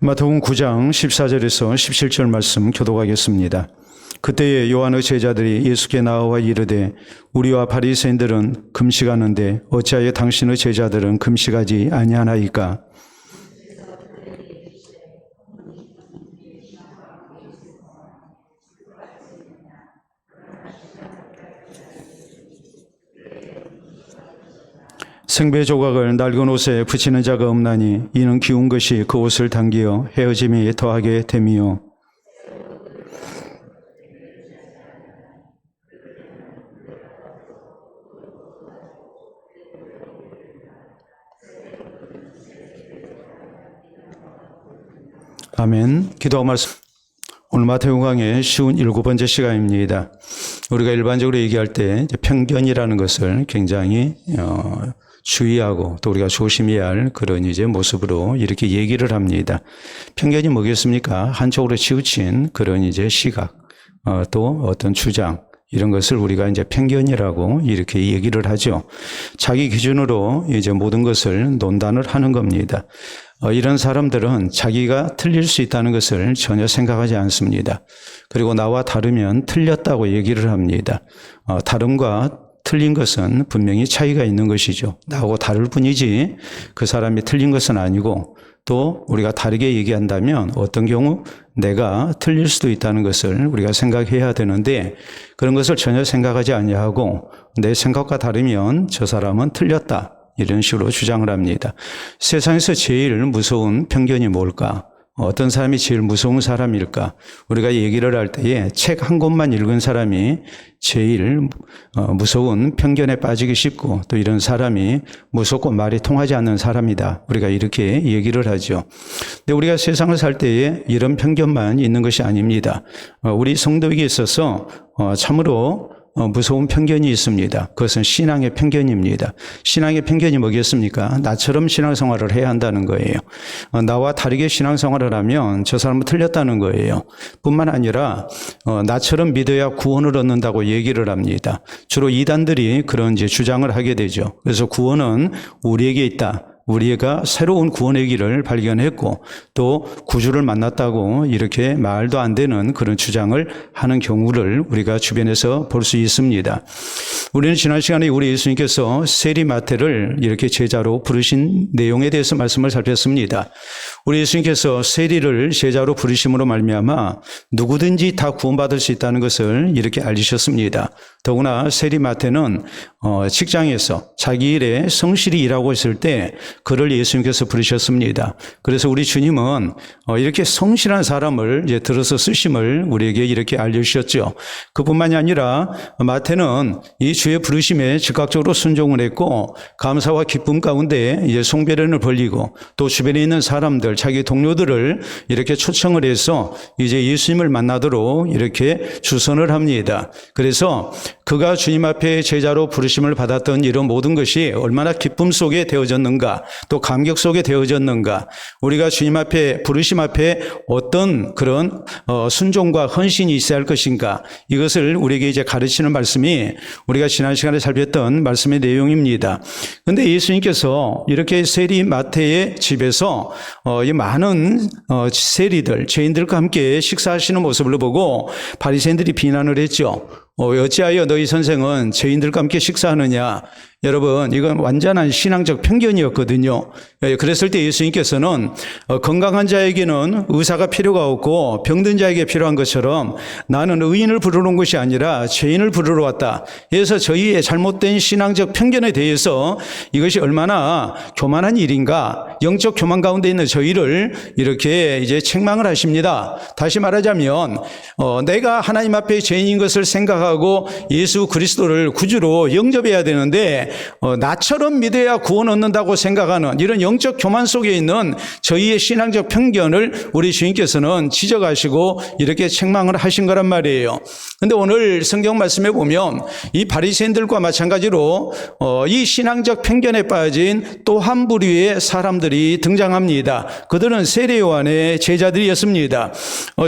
마태복음 9장 14절에서 17절 말씀 교독하겠습니다. 그때에 요한의 제자들이 예수께 나와 이르되 우리와 바리새인들은 금식하는데 어찌하여 당신의 제자들은 금식하지 아니하나이까? 생배 조각을 낡은 옷에 붙이는 자가 없나니 이는 기운 것이 그 옷을 당기어 헤어짐이 더하게 됨이요. 아멘. 기도하고 말씀. 오늘 마태복음 강의 쉬운 7번째 시간입니다. 우리가 일반적으로 얘기할 때 편견이라는 것을 굉장히 주의하고 또 우리가 조심해야 할 그런 모습으로 이렇게 얘기를 합니다. 편견이 뭐겠습니까? 한쪽으로 치우친 그런 시각, 또 어떤 주장, 이런 것을 우리가 편견이라고 이렇게 얘기를 하죠. 자기 기준으로 모든 것을 논단을 하는 겁니다. 이런 사람들은 자기가 틀릴 수 있다는 것을 전혀 생각하지 않습니다. 그리고 나와 다르면 틀렸다고 얘기를 합니다. 다름과 틀린 것은 분명히 차이가 있는 것이죠. 나하고 다를 뿐이지 그 사람이 틀린 것은 아니고, 또 우리가 다르게 얘기한다면 어떤 경우 내가 틀릴 수도 있다는 것을 우리가 생각해야 되는데, 그런 것을 전혀 생각하지 아니하고 내 생각과 다르면 저 사람은 틀렸다, 이런 식으로 주장을 합니다. 세상에서 제일 무서운 편견이 뭘까? 어떤 사람이 제일 무서운 사람일까? 우리가 얘기를 할 때에 책 한 권만 읽은 사람이 제일 무서운 편견에 빠지기 쉽고, 또 이런 사람이 무섭고 말이 통하지 않는 사람이다, 우리가 이렇게 얘기를 하죠. 근데 우리가 세상을 살 때에 이런 편견만 있는 것이 아닙니다. 우리 성도에게 있어서 참으로 무서운 편견이 있습니다. 그것은 신앙의 편견입니다. 신앙의 편견이 뭐겠습니까? 나처럼 신앙생활을 해야 한다는 거예요. 나와 다르게 신앙생활을 하면 저 사람은 틀렸다는 거예요. 뿐만 아니라 나처럼 믿어야 구원을 얻는다고 얘기를 합니다. 주로 이단들이 그런 주장을 하게 되죠. 그래서 구원은 우리에게 있다, 우리가 새로운 구원의 길을 발견했고 또 구주를 만났다고 이렇게 말도 안 되는 그런 주장을 하는 경우를 우리가 주변에서 볼 수 있습니다. 우리는 지난 시간에 우리 예수님께서 세리마태를 이렇게 제자로 부르신 내용에 대해서 말씀을 살폈습니다. 우리 예수님께서 세리를 제자로 부르심으로 말미암아 누구든지 다 구원받을 수 있다는 것을 이렇게 알리셨습니다. 더구나 세리마태는 직장에서 자기 일에 성실히 일하고 있을 때 그를 예수님께서 부르셨습니다. 그래서 우리 주님은 이렇게 성실한 사람을 들어서 쓰심을 우리에게 이렇게 알려주셨죠. 그뿐만이 아니라 마태는 이 주의 부르심에 즉각적으로 순종을 했고, 감사와 기쁨 가운데 송배련을 벌리고 또 주변에 있는 사람들, 자기 동료들을 이렇게 초청을 해서 이제 예수님을 만나도록 이렇게 주선을 합니다. 그래서 그가 주님 앞에 제자로 부르심을 받았던 이런 모든 것이 얼마나 기쁨 속에 되어졌는가, 또 감격 속에 되어졌는가, 우리가 주님 앞에 부르심 앞에 어떤 그런 순종과 헌신이 있어야 할 것인가, 이것을 우리에게 이제 가르치는 말씀이 우리가 지난 시간에 살폈던 말씀의 내용입니다. 그런데 예수님께서 이렇게 세리 마태의 집에서 이 많은 세리들, 죄인들과 함께 식사하시는 모습을 보고 바리새인들이 비난을 했죠. 어찌하여 너희 선생은 죄인들과 함께 식사하느냐? 여러분, 이건 완전한 신앙적 편견이었거든요. 그랬을 때 예수님께서는 건강한 자에게는 의사가 필요가 없고 병든 자에게 필요한 것처럼 나는 의인을 부르는 것이 아니라 죄인을 부르러 왔다. 그래서 저희의 잘못된 신앙적 편견에 대해서 이것이 얼마나 교만한 일인가, 영적 교만 가운데 있는 저희를 이렇게 이제 책망을 하십니다. 다시 말하자면 내가 하나님 앞에 죄인인 것을 생각하고 예수 그리스도를 구주로 영접해야 되는데 나처럼 믿어야 구원 얻는다고 생각하는 이런 영적 교만 속에 있는 저희의 신앙적 편견을 우리 주님께서는 지적하시고 이렇게 책망을 하신 거란 말이에요. 그런데 오늘 성경 말씀에 보면 이 바리새인들과 마찬가지로 이 신앙적 편견에 빠진 또 한 부류의 사람들이 등장합니다. 그들은 세례 요한의 제자들이었습니다.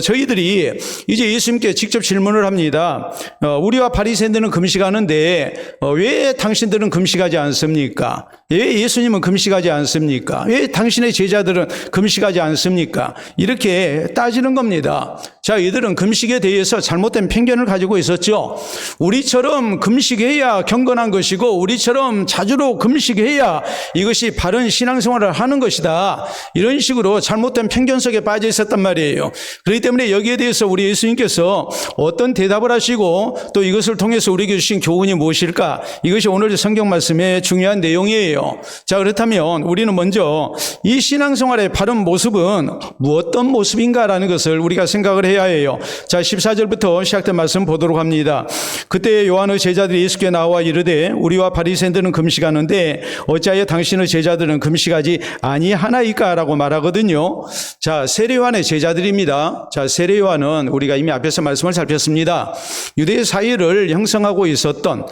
저희들이 이제 예수님께 직접 질문을 합니다. 우리와 바리새인들은 금식하는데 왜 당신들은 금식하지 않습니까? 왜 예수님은 금식하지 않습니까? 왜 당신의 제자들은 금식하지 않습니까? 이렇게 따지는 겁니다. 자, 이들은 금식에 대해서 잘못된 편견을 가지고 있었죠. 우리처럼 금식해야 경건한 것이고 우리처럼 자주로 금식해야 이것이 바른 신앙생활을 하는 것이다. 이런 식으로 잘못된 편견 속에 빠져 있었단 말이에요. 그렇기 때문에 여기에 대해서 우리 예수님께서 어떤 대답을 하시고 또 이것을 통해서 우리에게 주신 교훈이 무엇일까? 이것이 오늘 성경 말씀의 중요한 내용이에요. 자, 그렇다면 우리는 먼저 이 신앙생활의 바른 모습은 어떤 모습인가라는 것을 우리가 생각을 해야 해요. 자, 14절부터 시작된 말씀 보도록 합니다. 그때 요한의 제자들이 예수께 나와 이르되 우리와 바리새인들은 금식하는데 어찌하여 당신의 제자들은 금식하지 아니하나이까? 라고 말하거든요. 자, 세례요한의 제자들입니다. 자, 세례요한은 우리가 이미 앞에서 말씀을 살폈습니다. 유대 사회를 형성하고 있었던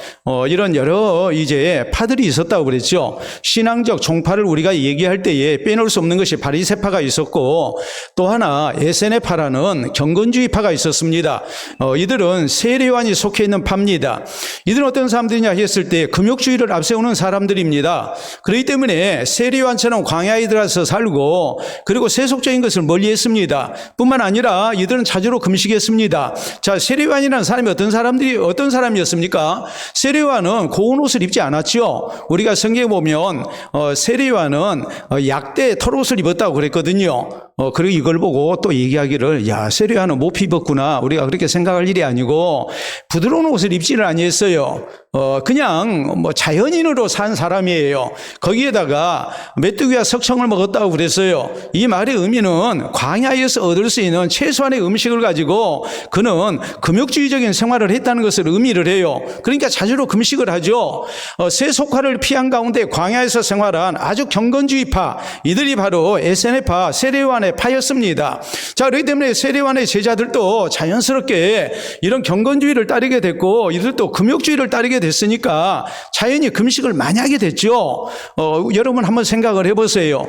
이런 여러 이제 파들이 있었다고 그랬죠. 신앙적 종파를 우리가 얘기할 때에 빼놓을 수 없는 것이 바리새파가 있었고 또 하나 에세네파라는 경건주의파가 있었습니다. 이들은 세례요한이 속해 있는 파입니다. 이들은 어떤 사람들이냐 했을 때 금욕주의를 앞세우는 사람들입니다. 그렇기 때문에 세례요한처럼 광야에 들어가서 살고 그리고 세속적인 것을 멀리했습니다. 뿐만 아니라 이들은 자주로 금식했습니다. 자, 세례요한이라는 사람이 어떤 사람이었습니까? 세례요한은 고운 옷을 입지 않았죠. 우리가 성경에 보면 세례요한은 약대 털옷을 입었다고 그랬거든요. 그리고 이걸 보고 또 얘기하기를 야, 세례요한은 못 입었구나. 우리가 그렇게 생각할 일이 아니고 부드러운 옷을 입지를 아니했어요. 그냥 자연인으로 산 사람이에요. 거기에다가 메뚜기와 석청을 먹었다고 그랬어요. 이 말의 의미는 광야에서 얻을 수 있는 최소한의 음식을 가지고 그는 금욕주의적인 생활을 했다는 것을 의미를 해요. 그러니까 자주로 금식을 하죠. 세속화를 피한 가운데 광야에서 생활한 아주 경건주의파, 이들이 바로 에세네파, 세례요한의 파였습니다. 자, 그렇기 때문에 세례요한의 제자들도 자연스럽게 이런 경건주의를 따르게 됐고 이들도 금욕주의를 따르게 됐으니까 자연히 금식을 많이 하게 됐죠. 여러분 한번 생각을 해보세요.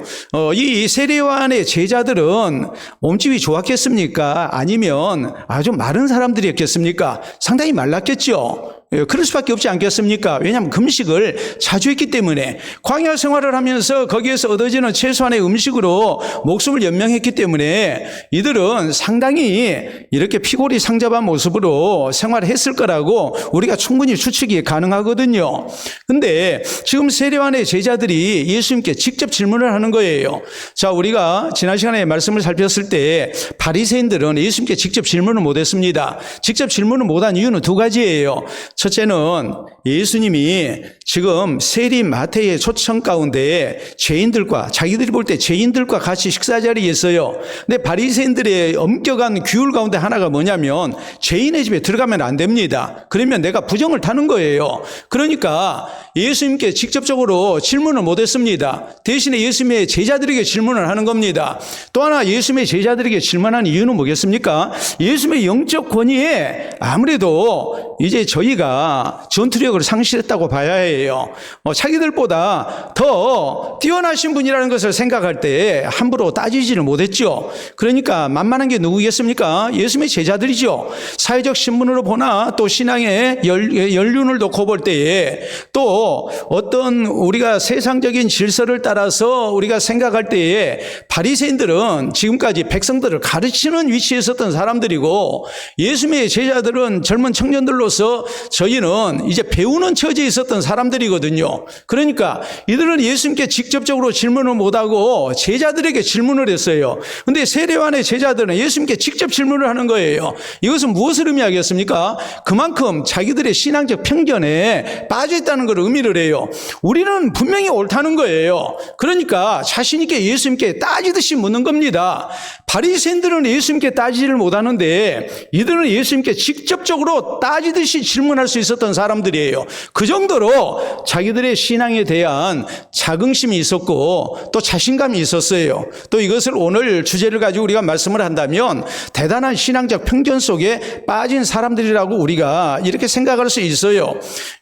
이 세례요한의 제자들은 몸집이 좋았겠습니까? 아니면 아주 마른 사람들이었겠습니까? 상당히 말랐겠죠. 그럴 수밖에 없지 않겠습니까? 왜냐하면 금식을 자주 했기 때문에 광야 생활을 하면서 거기에서 얻어지는 최소한의 음식으로 목숨을 연명했기 때문에 이들은 상당히 이렇게 피골이 상접한 모습으로 생활했을 거라고 우리가 충분히 추측이 가능하거든요. 근데 지금 세례요한의 제자들이 예수님께 직접 질문을 하는 거예요. 자, 우리가 지난 시간에 말씀을 살폈을 때 바리새인들은 예수님께 직접 질문을 못했습니다. 직접 질문을 못한 이유는 두 가지예요. 첫째는 예수님이 지금 세리 마태의 초청 가운데 죄인들과 자기들이 볼 때 죄인들과 같이 식사 자리에 있어요. 근데 바리새인들의 엄격한 규율 가운데 하나가 뭐냐면 죄인의 집에 들어가면 안 됩니다. 그러면 내가 부정을 타는 거예요. 그러니까 예수님께 직접적으로 질문을 못했습니다. 대신에 예수님의 제자들에게 질문을 하는 겁니다. 또 하나 예수님의 제자들에게 질문한 이유는 뭐겠습니까? 예수님의 영적 권위에 아무래도 이제 저희가 전투력을 상실했다고 봐야 해요. 자기들보다 더 뛰어나신 분이라는 것을 생각할 때 함부로 따지지를 못했죠. 그러니까 만만한 게 누구겠습니까? 예수님의 제자들이죠. 사회적 신분으로 보나 또 신앙의 연륜을 놓고 볼 때에 또 어떤 우리가 세상적인 질서를 따라서 우리가 생각할 때에 바리새인들은 지금까지 백성들을 가르치는 위치에 있었던 사람들이고 예수님의 제자들은 젊은 청년들로서 저희는 이제 배우는 처지에 있었던 사람들이거든요. 그러니까 이들은 예수님께 직접적으로 질문을 못하고 제자들에게 질문을 했어요. 그런데 세례요한의 제자들은 예수님께 직접 질문을 하는 거예요. 이것은 무엇을 의미하겠습니까? 그만큼 자기들의 신앙적 편견에 빠져 있다는 걸 의미를 해요. 우리는 분명히 옳다는 거예요. 그러니까 자신 있게 예수님께 따지듯이 묻는 겁니다. 바리새인들은 예수님께 따지지를 못하는데 이들은 예수님께 직접적으로 따지듯이 질문할 수 있었던 사람들이에요. 그 정도로 자기들의 신앙에 대한 자긍심이 있었고 또 자신감이 있었어요. 또 이것을 오늘 주제를 가지고 우리가 말씀을 한다면 대단한 신앙적 편견 속에 빠진 사람들이라고 우리가 이렇게 생각할 수 있어요.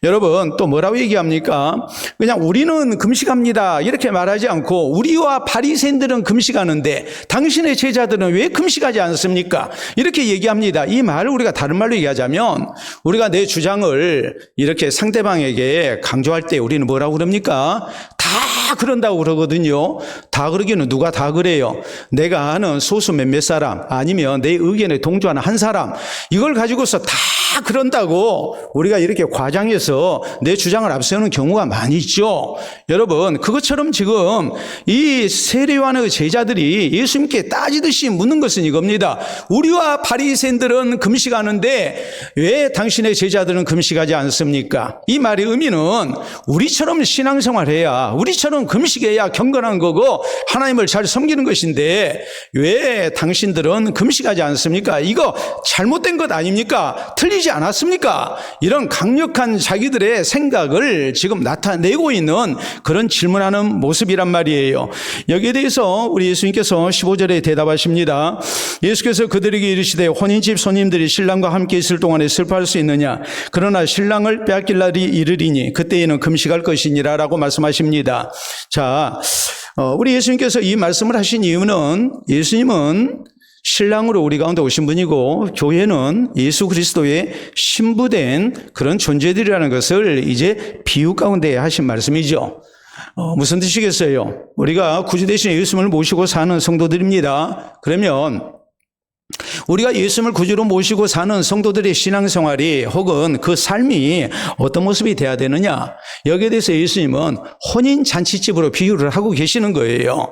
여러분 또 뭐라고 얘기합니까? 그냥 우리는 금식합니다 이렇게 말하지 않고 우리와 바리새인들은 금식하는데 당신의 제자들은 왜 금식하지 않습니까? 이렇게 얘기합니다. 이 말을 우리가 다른 말로 얘기하자면 우리가 내 주장을 이렇게 상대방에게 강조할 때 우리는 뭐라고 그럽니까? 다 그런다고 그러거든요. 다 그러기는 누가 다 그래요? 내가 아는 소수 몇몇 사람 아니면 내 의견에 동조하는 한 사람 이걸 가지고서 다 그런다고 우리가 이렇게 과장해서 내 주장을 앞세우는 경우가 많이 있죠. 여러분 그것처럼 지금 이 세례요한의 제자들이 예수님께 따지듯이 묻는 것은 이겁니다. 우리와 바리새인들은 금식하는데 왜 당신의 제자들은 금식하지 않습니까? 이 말의 의미는 우리처럼 신앙생활해야 우리처럼 금식해야 경건한 거고 하나님을 잘 섬기는 것인데 왜 당신들은 금식하지 않습니까? 이거 잘못된 것 아닙니까? 틀리지 않았습니까? 이런 강력한 자기들의 생각을 지금 나타내고 있는 그런 질문하는 모습이란 말이에요. 여기에 대해서 우리 예수님께서 15절에 대답하십니다. 예수께서 그들에게 이르시되 혼인집 손님들이 신랑과 함께 있을 동안에 슬퍼할 수 있느냐? 그러나 신랑을 빼앗길 날이 이르리니 그때에는 금식할 것이니라 라고 말씀하십니다. 자, 우리 예수님께서 이 말씀을 하신 이유는 예수님은 신랑으로 우리 가운데 오신 분이고 교회는 예수 그리스도의 신부된 그런 존재들이라는 것을 이제 비유 가운데 하신 말씀이죠. 무슨 뜻이겠어요? 우리가 구주 대신 예수님을 모시고 사는 성도들입니다. 그러면 우리가 예수님을 구주로 모시고 사는 성도들의 신앙생활이 혹은 그 삶이 어떤 모습이 돼야 되느냐? 여기에 대해서 예수님은 혼인잔치집으로 비유를 하고 계시는 거예요.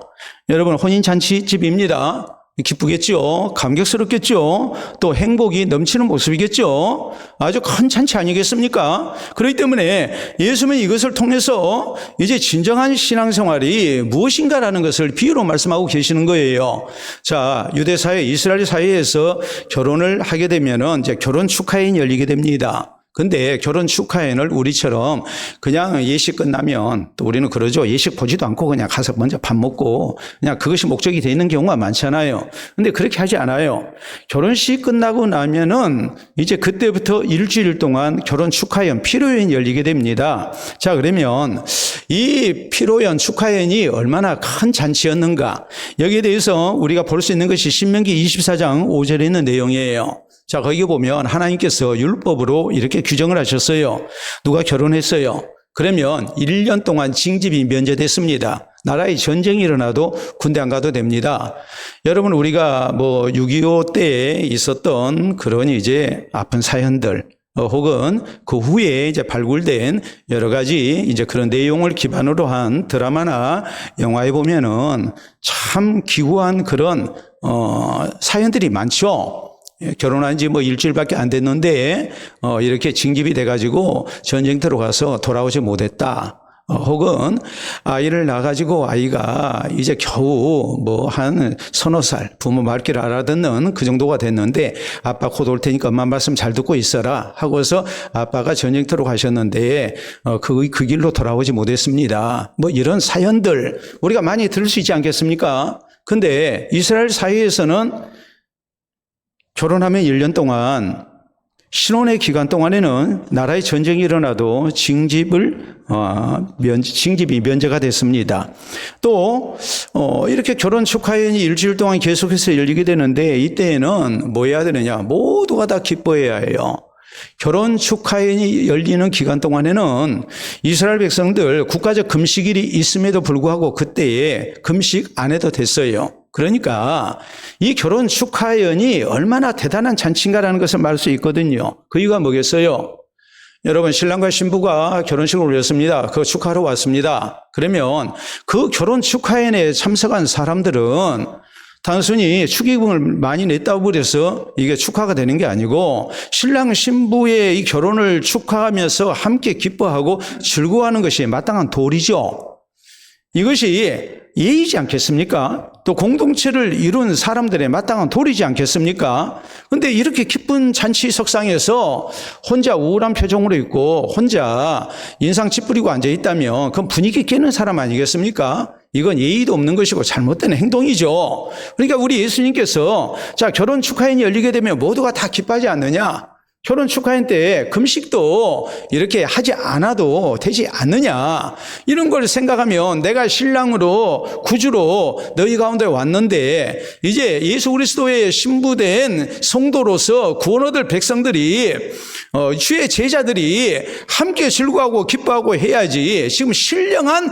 여러분 혼인잔치집입니다. 기쁘겠죠. 감격스럽겠죠. 또 행복이 넘치는 모습이겠죠. 아주 큰 잔치 아니겠습니까? 그렇기 때문에 예수님은 이것을 통해서 이제 진정한 신앙생활이 무엇인가라는 것을 비유로 말씀하고 계시는 거예요. 자, 유대사회, 이스라엘 사회에서 결혼을 하게 되면은 이제 결혼 축하회가 열리게 됩니다. 근데 결혼 축하회를 우리처럼 그냥 예식 끝나면 또 우리는 그러죠. 예식 보지도 않고 그냥 가서 먼저 밥 먹고 그냥 그것이 목적이 되어 있는 경우가 많잖아요. 근데 그렇게 하지 않아요. 결혼식 끝나고 나면은 이제 그때부터 일주일 동안 결혼 축하연, 피로연 열리게 됩니다. 자, 그러면 이 피로연 축하연이 얼마나 큰 잔치였는가? 여기에 대해서 우리가 볼 수 있는 것이 신명기 24장 5절에 있는 내용이에요. 자, 거기 보면 하나님께서 율법으로 이렇게 규정을 하셨어요. 누가 결혼했어요. 그러면 1년 동안 징집이 면제됐습니다. 나라에 전쟁이 일어나도 군대 안 가도 됩니다. 여러분, 우리가 6.25 때에 있었던 그런 이제 아픈 사연들, 혹은 그 후에 이제 발굴된 여러 가지 이제 그런 내용을 기반으로 한 드라마나 영화에 보면은 참 기구한 그런, 사연들이 많죠. 결혼한 지 일주일밖에 안 됐는데, 이렇게 징집이 돼가지고 전쟁터로 가서 돌아오지 못했다. 혹은 아이를 낳아가지고 아이가 이제 겨우 한 서너 살 부모 말귀를 알아듣는 그 정도가 됐는데 아빠 곧 올 테니까 엄마 말씀 잘 듣고 있어라 하고서 아빠가 전쟁터로 가셨는데 그 길로 돌아오지 못했습니다. 이런 사연들 우리가 많이 들을 수 있지 않겠습니까? 근데 이스라엘 사회에서는 결혼하면 1년 동안 신혼의 기간 동안에는 나라의 전쟁이 일어나도 징집이 면제가 됐습니다. 또 이렇게 결혼 축하회는 일주일 동안 계속해서 열리게 되는데 이때에는 뭐 해야 되느냐? 모두가 다 기뻐해야 해요. 결혼 축하회가 열리는 기간 동안에는 이스라엘 백성들 국가적 금식일이 있음에도 불구하고 그때에 금식 안 해도 됐어요. 그러니까 이 결혼 축하연이 얼마나 대단한 잔치인가라는 것을 말할 수 있거든요. 그 이유가 뭐겠어요? 여러분, 신랑과 신부가 결혼식을 올렸습니다. 그거 축하하러 왔습니다. 그러면 그 결혼 축하연에 참석한 사람들은 단순히 축의금을 많이 냈다고 해서 이게 축하가 되는 게 아니고 신랑 신부의 이 결혼을 축하하면서 함께 기뻐하고 즐거워하는 것이 마땅한 도리죠. 이것이 예의지 않겠습니까? 또 공동체를 이룬 사람들의 마땅한 도리지 않겠습니까? 근데 이렇게 기쁜 잔치 석상에서 혼자 우울한 표정으로 있고 혼자 인상 찌푸리고 앉아 있다면 그건 분위기 깨는 사람 아니겠습니까? 이건 예의도 없는 것이고 잘못된 행동이죠. 그러니까 우리 예수님께서 자, 결혼 축하인이 열리게 되면 모두가 다 기뻐하지 않느냐? 결혼 축하인 때 금식도 이렇게 하지 않아도 되지 않느냐, 이런 걸 생각하면 내가 신랑으로 구주로 너희 가운데 왔는데 이제 예수 그리스도의 신부된 성도로서 구원 얻을 백성들이 주의 제자들이 함께 즐거워하고 기뻐하고 해야지 지금 신령한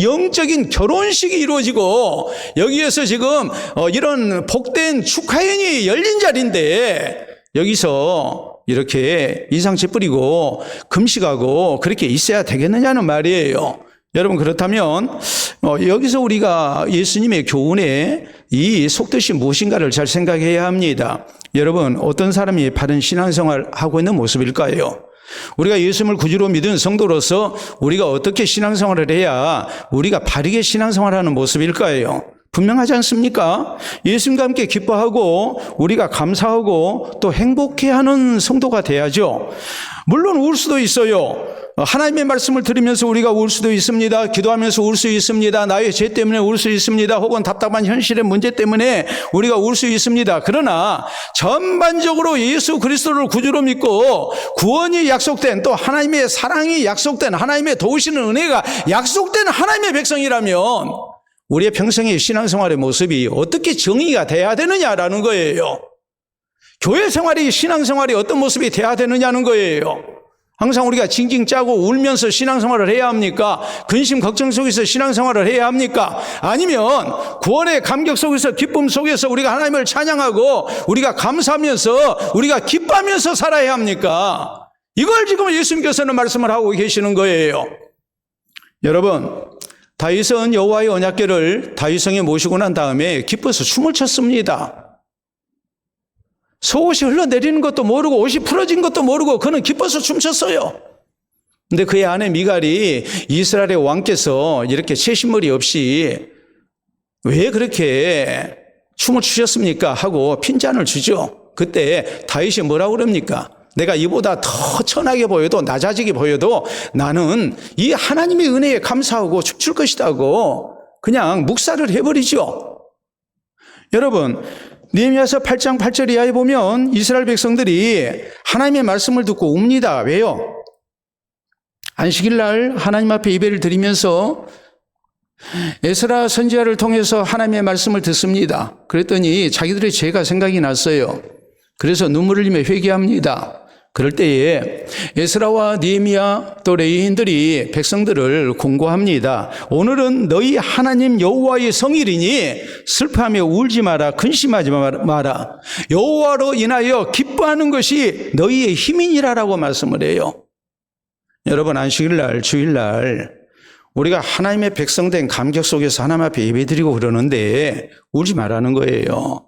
영적인 결혼식이 이루어지고 여기에서 지금 이런 복된 축하인이 열린 자리인데 여기서 이렇게 인상 찌푸리고 금식하고 그렇게 있어야 되겠느냐는 말이에요. 여러분, 그렇다면 여기서 우리가 예수님의 교훈에 이 속뜻이 무엇인가를 잘 생각해야 합니다. 여러분, 어떤 사람이 바른 신앙생활을 하고 있는 모습일까요? 우리가 예수님을 구주로 믿은 성도로서 우리가 어떻게 신앙생활을 해야 우리가 바르게 신앙생활하는 모습일까요? 분명하지 않습니까? 예수님과 함께 기뻐하고 우리가 감사하고 또 행복해하는 성도가 돼야죠. 물론 울 수도 있어요. 하나님의 말씀을 들으면서 우리가 울 수도 있습니다. 기도하면서 울 수 있습니다. 나의 죄 때문에 울 수 있습니다. 혹은 답답한 현실의 문제 때문에 우리가 울 수 있습니다. 그러나 전반적으로 예수 그리스도를 구주로 믿고 구원이 약속된, 또 하나님의 사랑이 약속된, 하나님의 도우시는 은혜가 약속된 하나님의 백성이라면 우리의 평생의 신앙생활의 모습이 어떻게 정의가 돼야 되느냐라는 거예요. 교회 생활이, 신앙생활이 어떤 모습이 돼야 되느냐는 거예요. 항상 우리가 징징 짜고 울면서 신앙생활을 해야 합니까? 근심 걱정 속에서 신앙생활을 해야 합니까? 아니면 구원의 감격 속에서, 기쁨 속에서 우리가 하나님을 찬양하고 우리가 감사하면서 우리가 기뻐하면서 살아야 합니까? 이걸 지금 예수님께서는 말씀을 하고 계시는 거예요. 여러분, 다윗은 여호와의 언약궤를 다윗성에 모시고 난 다음에 기뻐서 춤을 췄습니다. 속옷이 흘러내리는 것도 모르고 옷이 풀어진 것도 모르고 그는 기뻐서 춤췄어요. 근데 그의 아내 미갈이 이스라엘의 왕께서 이렇게 채신머리 없이 왜 그렇게 춤을 추셨습니까? 하고 핀잔을 주죠. 그때 다윗이 뭐라고 그럽니까? 내가 이보다 더 천하게 보여도 낮아지게 보여도 나는 이 하나님의 은혜에 감사하고 춤출 것이다고 그냥 묵살을 해버리죠. 여러분, 느헤미야서 8장 8절 이하에 보면 이스라엘 백성들이 하나님의 말씀을 듣고 웁니다. 왜요? 안식일 날 하나님 앞에 예배를 드리면서 에스라 선지자를 통해서 하나님의 말씀을 듣습니다. 그랬더니 자기들의 죄가 생각이 났어요. 그래서 눈물을 흘리며 회개합니다. 그럴 때에 에스라와 느헤미야 또 레위인들이 백성들을 공고합니다. 오늘은 너희 하나님 여호와의 성일이니 슬퍼하며 울지 마라, 근심하지 마라. 여호와로 인하여 기뻐하는 것이 너희의 힘이니라라고 말씀을 해요. 여러분, 안식일날, 주일날 우리가 하나님의 백성된 감격 속에서 하나님 앞에 예배드리고 그러는데 울지 말라는 거예요.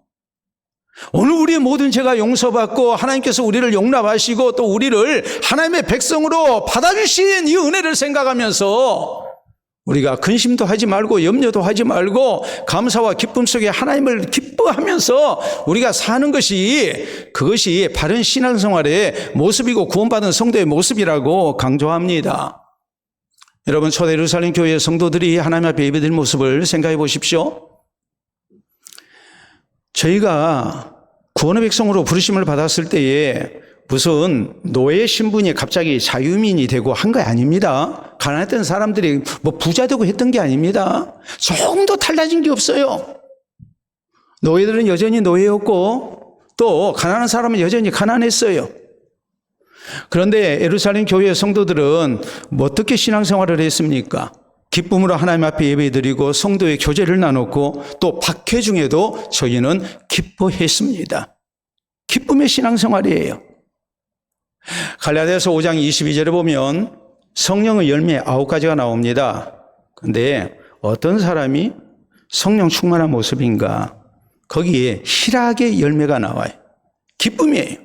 오늘 우리의 모든 죄가 용서받고 하나님께서 우리를 용납하시고 또 우리를 하나님의 백성으로 받아주신 이 은혜를 생각하면서 우리가 근심도 하지 말고 염려도 하지 말고 감사와 기쁨 속에 하나님을 기뻐하면서 우리가 사는 것이, 그것이 바른 신앙생활의 모습이고 구원받은 성도의 모습이라고 강조합니다. 여러분, 초대 예루살렘 교회 성도들이 하나님 앞에 예배드린 모습을 생각해 보십시오. 저희가 구원의 백성으로 부르심을 받았을 때에 무슨 노예 신분이 갑자기 자유민이 되고 한 거 아닙니다. 가난했던 사람들이 뭐 부자 되고 했던 게 아닙니다. 조금도 달라진 게 없어요. 노예들은 여전히 노예였고 또 가난한 사람은 여전히 가난했어요. 그런데 예루살렘 교회 성도들은 뭐 어떻게 신앙생활을 했습니까? 기쁨으로 하나님 앞에 예배드리고 성도의 교제를 나눴고 또 박해 중에도 저희는 기뻐했습니다. 기쁨의 신앙생활이에요. 갈라디아서 5장 22절에 보면 성령의 열매 9가지가 나옵니다. 그런데 어떤 사람이 성령 충만한 모습인가? 거기에 희락의 열매가 나와요. 기쁨이에요.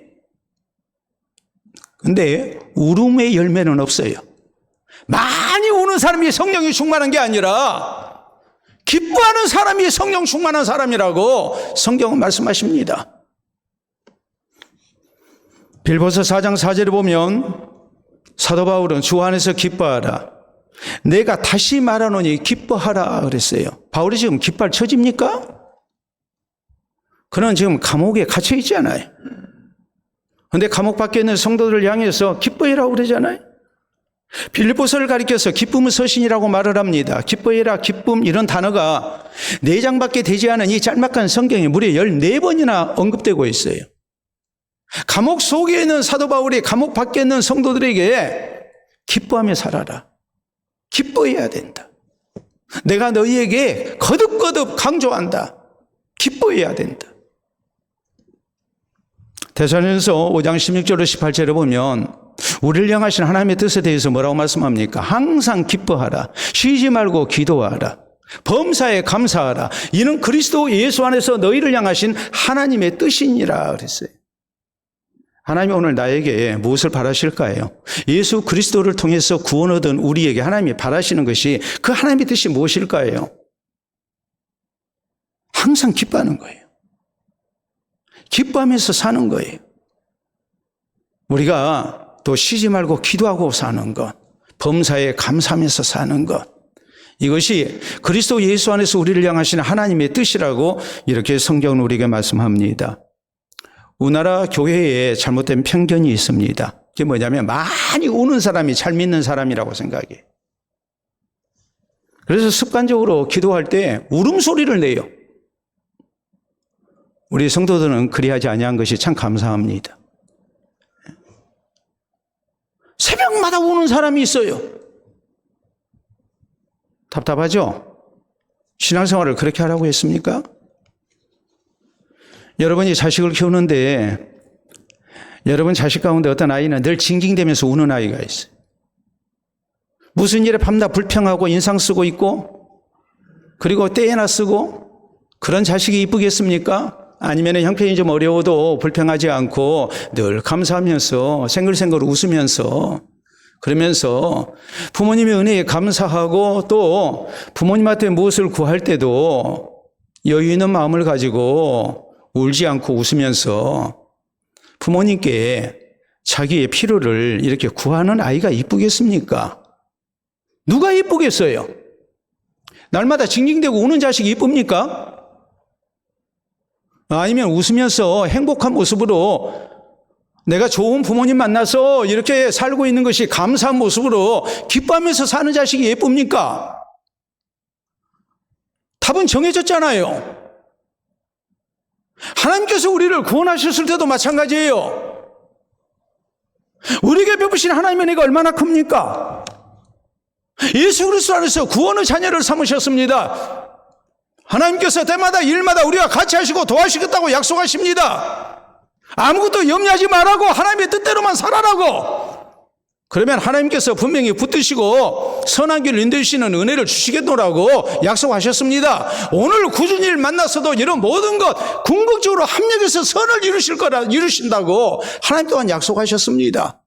그런데 울음의 열매는 없어요. 많이 우는 기뻐하는 사람이 성령이 충만한 게 아니라 기뻐하는 사람이 성령 충만한 사람이라고 성경은 말씀하십니다. 빌보서 4장 4절에 보면 사도 바울은 주 안에서 기뻐하라. 내가 다시 말하노니 기뻐하라 그랬어요. 바울이 지금 기뻐할 처지입니까? 그는 지금 감옥에 갇혀 있잖아요. 그런데 감옥 밖에 있는 성도들을 향해서 기뻐해라고 그러잖아요. 빌립보서를 가리켜서 기쁨은 서신이라고 말을 합니다. 기뻐해라, 기쁨 이런 단어가 4장밖에 되지 않은 이 짤막한 성경에 무려 14번이나 언급되고 있어요. 감옥 속에 있는 사도 바울이 감옥 밖에 있는 성도들에게 기뻐하며 살아라. 기뻐해야 된다. 내가 너희에게 거듭거듭 강조한다. 기뻐해야 된다. 데살로니가서 5장 16절로 18절에 보면 우리를 향하신 하나님의 뜻에 대해서 뭐라고 말씀합니까? 항상 기뻐하라. 쉬지 말고 기도하라. 범사에 감사하라. 이는 그리스도 예수 안에서 너희를 향하신 하나님의 뜻이니라 그랬어요. 하나님이 오늘 나에게 무엇을 바라실까요? 예수 그리스도를 통해서 구원 얻은 우리에게 하나님이 바라시는 것이 그 하나님의 뜻이 무엇일까요? 항상 기뻐하는 거예요. 기뻐하면서 사는 거예요. 우리가 또 쉬지 말고 기도하고 사는 것, 범사에 감사하면서 사는 것, 이것이 그리스도 예수 안에서 우리를 향하시는 하나님의 뜻이라고 이렇게 성경은 우리에게 말씀합니다. 우리나라 교회에 잘못된 편견이 있습니다. 그게 뭐냐면 많이 우는 사람이 잘 믿는 사람이라고 생각해요. 그래서 습관적으로 기도할 때 울음소리를 내요. 우리 성도들은 그리하지 아니한 것이 참 감사합니다. 새벽마다 우는 사람이 있어요. 답답하죠? 신앙생활을 그렇게 하라고 했습니까? 여러분이 자식을 키우는데 여러분 자식 가운데 어떤 아이는 늘 징징대면서 우는 아이가 있어요. 무슨 일에 밤낮 불평하고 인상 쓰고 있고 그리고 떼에나 쓰고 그런 자식이 이쁘겠습니까? 아니면 형편이 좀 어려워도 불평하지 않고 늘 감사하면서 생글생글 웃으면서 그러면서 부모님의 은혜에 감사하고 또 부모님한테 무엇을 구할 때도 여유 있는 마음을 가지고 울지 않고 웃으면서 부모님께 자기의 필요를 이렇게 구하는 아이가 이쁘겠습니까? 누가 이쁘겠어요? 날마다 징징대고 우는 자식이 이쁩니까? 아니면 웃으면서 행복한 모습으로 내가 좋은 부모님 만나서 이렇게 살고 있는 것이 감사한 모습으로 기뻐하면서 사는 자식이 예쁩니까? 답은 정해졌잖아요. 하나님께서 우리를 구원하셨을 때도 마찬가지예요. 우리에게 베푸신 하나님의 은혜가 얼마나 큽니까? 예수 그리스도 안에서 구원의 자녀를 삼으셨습니다. 하나님께서 때마다 일마다 우리와 같이 하시고 도와주시겠다고 약속하십니다. 아무것도 염려하지 말라고 하나님의 뜻대로만 살아라고. 그러면 하나님께서 분명히 붙드시고 선한 길을 인도하시는 은혜를 주시겠노라고 약속하셨습니다. 오늘 굳은 일 만나서도 이런 모든 것 궁극적으로 합력해서 선을 이루신다고 하나님 또한 약속하셨습니다.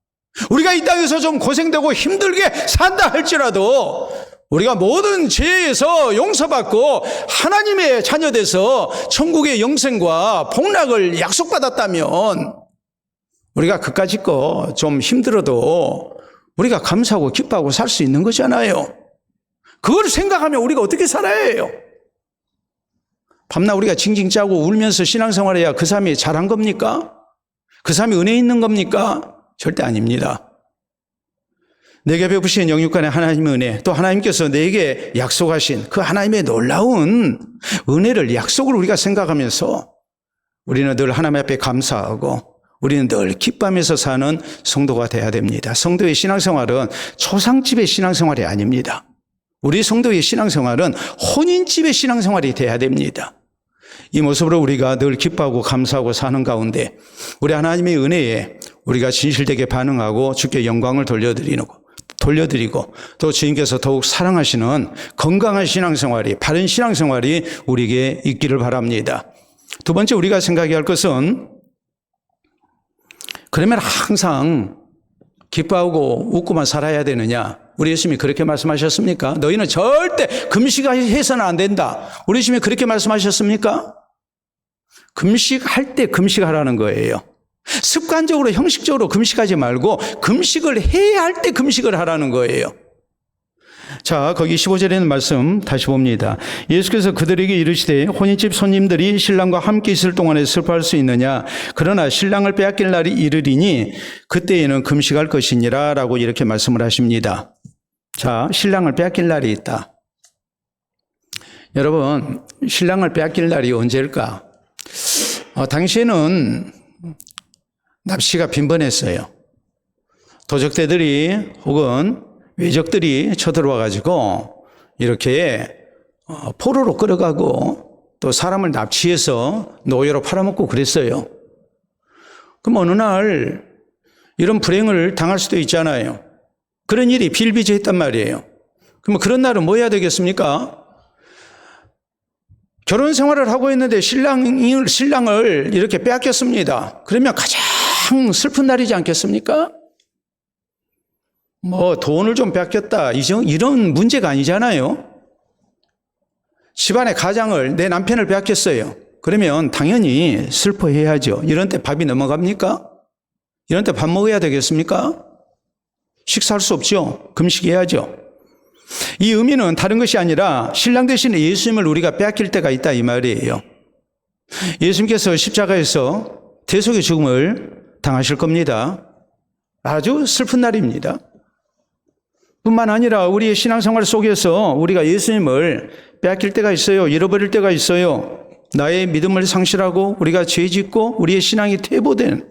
우리가 이 땅에서 좀 고생되고 힘들게 산다 할지라도 우리가 모든 죄에서 용서받고 하나님의 자녀돼서 천국의 영생과 복락을 약속받았다면 우리가 그까짓 거 좀 힘들어도 우리가 감사하고 기뻐하고 살 수 있는 거잖아요. 그걸 생각하면 우리가 어떻게 살아야 해요? 밤낮 우리가 징징 짜고 울면서 신앙생활해야 그 삶이 잘한 겁니까? 그 삶이 은혜 있는 겁니까? 절대 아닙니다. 내게 베푸신 영육간의 하나님의 은혜, 또 하나님께서 내게 약속하신 그 하나님의 놀라운 은혜를, 약속을 우리가 생각하면서 우리는 늘 하나님 앞에 감사하고 우리는 늘 기뻐하면서 사는 성도가 돼야 됩니다. 성도의 신앙생활은 초상집의 신앙생활이 아닙니다. 우리 성도의 신앙생활은 혼인집의 신앙생활이 돼야 됩니다. 이 모습으로 우리가 늘 기뻐하고 감사하고 사는 가운데 우리 하나님의 은혜에 우리가 진실되게 반응하고 주께 영광을 돌려드리고 또 주님께서 더욱 사랑하시는 건강한 신앙생활이, 바른 신앙생활이 우리에게 있기를 바랍니다. 두 번째 우리가 생각해야 할 것은, 그러면 항상 기뻐하고 웃고만 살아야 되느냐? 우리 예수님이 그렇게 말씀하셨습니까? 너희는 절대 금식해서는 안 된다. 우리 예수님이 그렇게 말씀하셨습니까? 금식할 때 금식하라는 거예요. 습관적으로 형식적으로 금식하지 말고 금식을 해야 할 때 금식을 하라는 거예요. 자, 거기 15절에 있는 말씀 다시 봅니다. 예수께서 그들에게 이르시되 혼인집 손님들이 신랑과 함께 있을 동안에 슬퍼할 수 있느냐? 그러나 신랑을 빼앗길 날이 이르리니 그때에는 금식할 것이니라 라고 이렇게 말씀을 하십니다. 자, 신랑을 빼앗길 날이 있다. 여러분, 신랑을 빼앗길 날이 언제일까? 당시에는 납치가 빈번했어요. 도적대들이 혹은 외적들이 쳐들어와 가지고 이렇게 포로로 끌어가고 또 사람을 납치해서 노예로 팔아먹고 그랬어요. 그럼 어느 날 이런 불행을 당할 수도 있잖아요. 그런 일이 비일비재했단 말이에요. 그럼 그런 날은 뭐 해야 되겠습니까? 결혼 생활을 하고 있는데 신랑을 이렇게 빼앗겼습니다. 그러면 가장 슬픈 날이지 않겠습니까? 뭐 돈을 좀 뺏겼다 이런 문제가 아니잖아요. 집안의 가장을 내 남편을 빼앗겼어요. 그러면 당연히 슬퍼해야죠. 이런 때 밥이 넘어갑니까? 이런 때 밥 먹어야 되겠습니까? 식사할 수 없죠. 금식해야죠. 이 의미는 다른 것이 아니라 신랑 대신에 예수님을 우리가 빼앗길 때가 있다 이 말이에요. 예수님께서 십자가에서 대속의 죽음을 당하실 겁니다. 아주 슬픈 날입니다. 뿐만 아니라 우리의 신앙생활 속에서 우리가 예수님을 빼앗길 때가 있어요. 잃어버릴 때가 있어요. 나의 믿음을 상실하고 우리가 죄짓고 우리의 신앙이 퇴보된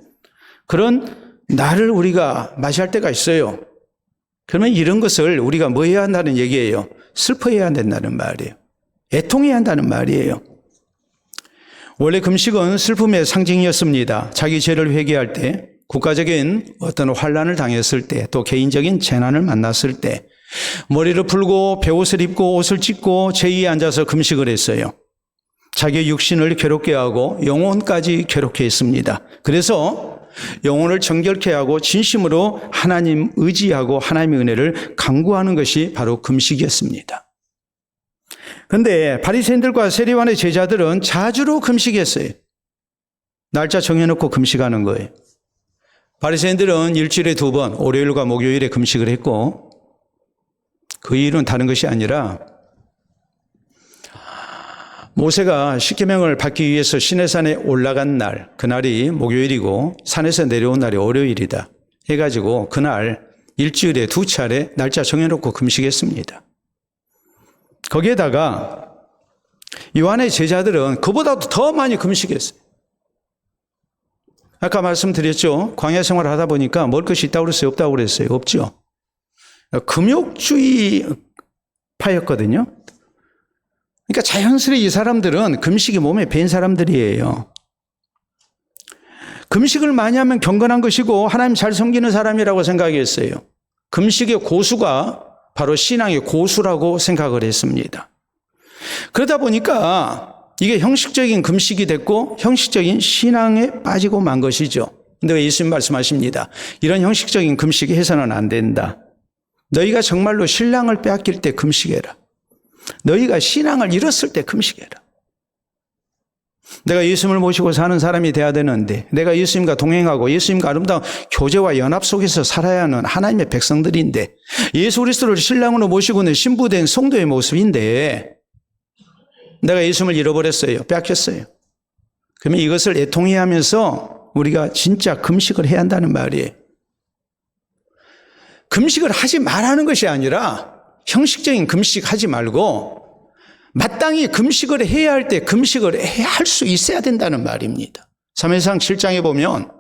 그런 날을 우리가 맞이할 때가 있어요. 그러면 이런 것을 우리가 뭐 해야 한다는 얘기예요? 슬퍼해야 한다는 말이에요. 애통해야 한다는 말이에요. 원래 금식은 슬픔의 상징이었습니다. 자기 죄를 회개할 때, 국가적인 어떤 환난을 당했을 때, 또 개인적인 재난을 만났을 때 머리를 풀고 베옷을 입고 옷을 찢고 제2에 앉아서 금식을 했어요. 자기의 육신을 괴롭게 하고 영혼까지 괴롭게 했습니다. 그래서 영혼을 정결케 하고 진심으로 하나님 의지하고 하나님의 은혜를 간구하는 것이 바로 금식이었습니다. 그런데 바리새인들과 세리관의 제자들은 자주로 금식했어요. 날짜 정해놓고 금식하는 거예요. 바리새인들은 일주일에 2번 월요일과 목요일에 금식을 했고 그 이유는 다른 것이 아니라 모세가 십계명을 받기 위해서 시내산에 올라간 날, 그날이 목요일이고 산에서 내려온 날이 월요일이다 해가지고 그날 일주일에 2차례 날짜 정해놓고 금식했습니다. 거기에다가 요한의 제자들은 그보다도 더 많이 금식했어요. 아까 말씀드렸죠. 광야 생활을 하다 보니까 먹을 것이 있다고 그랬어요? 없다고 그랬어요? 없죠. 금욕주의 파였거든요. 그러니까 자연스레 이 사람들은 금식이 몸에 밴 사람들이에요. 금식을 많이 하면 경건한 것이고 하나님 잘 섬기는 사람이라고 생각했어요. 금식의 고수가 바로 신앙의 고수라고 생각을 했습니다. 그러다 보니까 이게 형식적인 금식이 됐고 형식적인 신앙에 빠지고 만 것이죠. 근데 예수님 말씀하십니다. 이런 형식적인 금식이 해서는 안 된다. 너희가 정말로 신랑을 빼앗길 때 금식해라. 너희가 신앙을 잃었을 때 금식해라. 내가 예수님을 모시고 사는 사람이 돼야 되는데 내가 예수님과 동행하고 예수님과 아름다운 교제와 연합 속에서 살아야 하는 하나님의 백성들인데 예수 그리스도를 신랑으로 모시고는 신부된 성도의 모습인데 내가 예수님을 잃어버렸어요. 빼앗겼어요. 그러면 이것을 애통해야 하면서 우리가 진짜 금식을 해야 한다는 말이에요. 금식을 하지 말라는 것이 아니라 형식적인 금식 하지 말고 마땅히 금식을 해야 할 때 금식을 해야 할 수 있어야 된다는 말입니다. 사무엘상 7장에 보면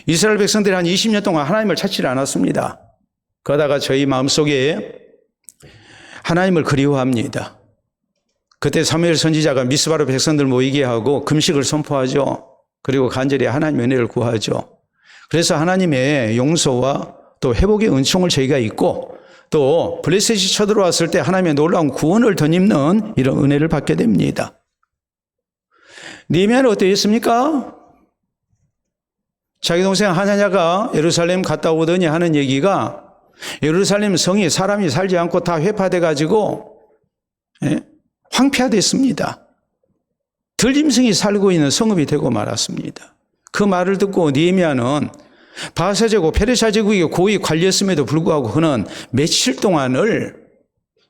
이스라엘 백성들이 한 20년 동안 하나님을 찾지 않았습니다. 그러다가 저희 마음속에 하나님을 그리워합니다. 그때 사무엘 선지자가 미스바로 백성들 모이게 하고 금식을 선포하죠. 그리고 간절히 하나님의 은혜를 구하죠. 그래서 하나님의 용서와 또 회복의 은총을 저희가 있고 또 블레셋이 쳐들어왔을 때 하나님의 놀라운 구원을 덧입는 이런 은혜를 받게 됩니다. 느헤미야는 어땠습니까? 자기 동생 하나냐가 예루살렘 갔다 오더니 하는 얘기가 예루살렘 성이 사람이 살지 않고 다 회파돼 가지고 황폐화됐습니다. 들짐승이 살고 있는 성읍이 되고 말았습니다. 그 말을 듣고 느헤미야는 바하사 제국 페르시아 제국의 고위 관리였음에도 불구하고 그는 며칠 동안을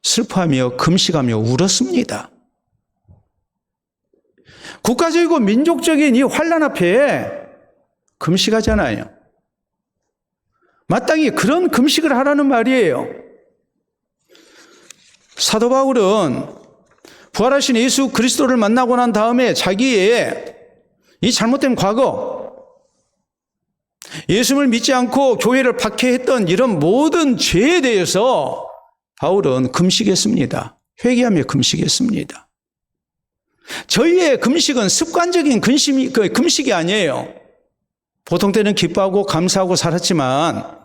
슬퍼하며 금식하며 울었습니다. 국가적이고 민족적인 이 환난 앞에 금식하잖아요. 마땅히 그런 금식을 하라는 말이에요. 사도 바울은 부활하신 예수 그리스도를 만나고 난 다음에 자기의 이 잘못된 과거, 예수를 믿지 않고 교회를 박해했던 이런 모든 죄에 대해서 바울은 금식했습니다. 회개하며 금식했습니다. 저희의 금식은 습관적인 금식이 아니에요. 보통 때는 기뻐하고 감사하고 살았지만